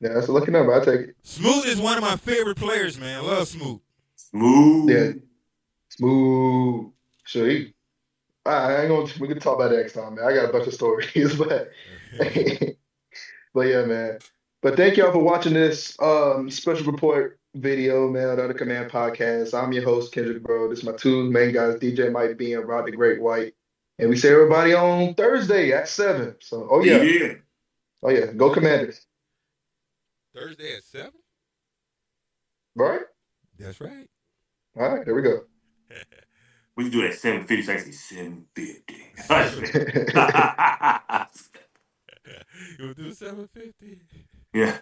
Yeah, that's a lucky number. I take it.
Smoot is one of my favorite players, man. I love Smoot.
Smooth.
Yeah. Smooth. Sure. I ain't gonna. We can talk about that next time, man. I got a bunch of stories, but yeah, man. But thank y'all for watching this special report video, man, on the Command Podcast. I'm your host, Kendrick Bro. This is my two main guys, DJ Mike B and Rod the Great White. And we see everybody on Thursday at 7. So, oh yeah, go Commanders.
Thursday at 7?
Right?
That's right.
All right, there we go.
We can do it at 7:50, so I can say 7:50.
You'll do 7:50?
Yeah.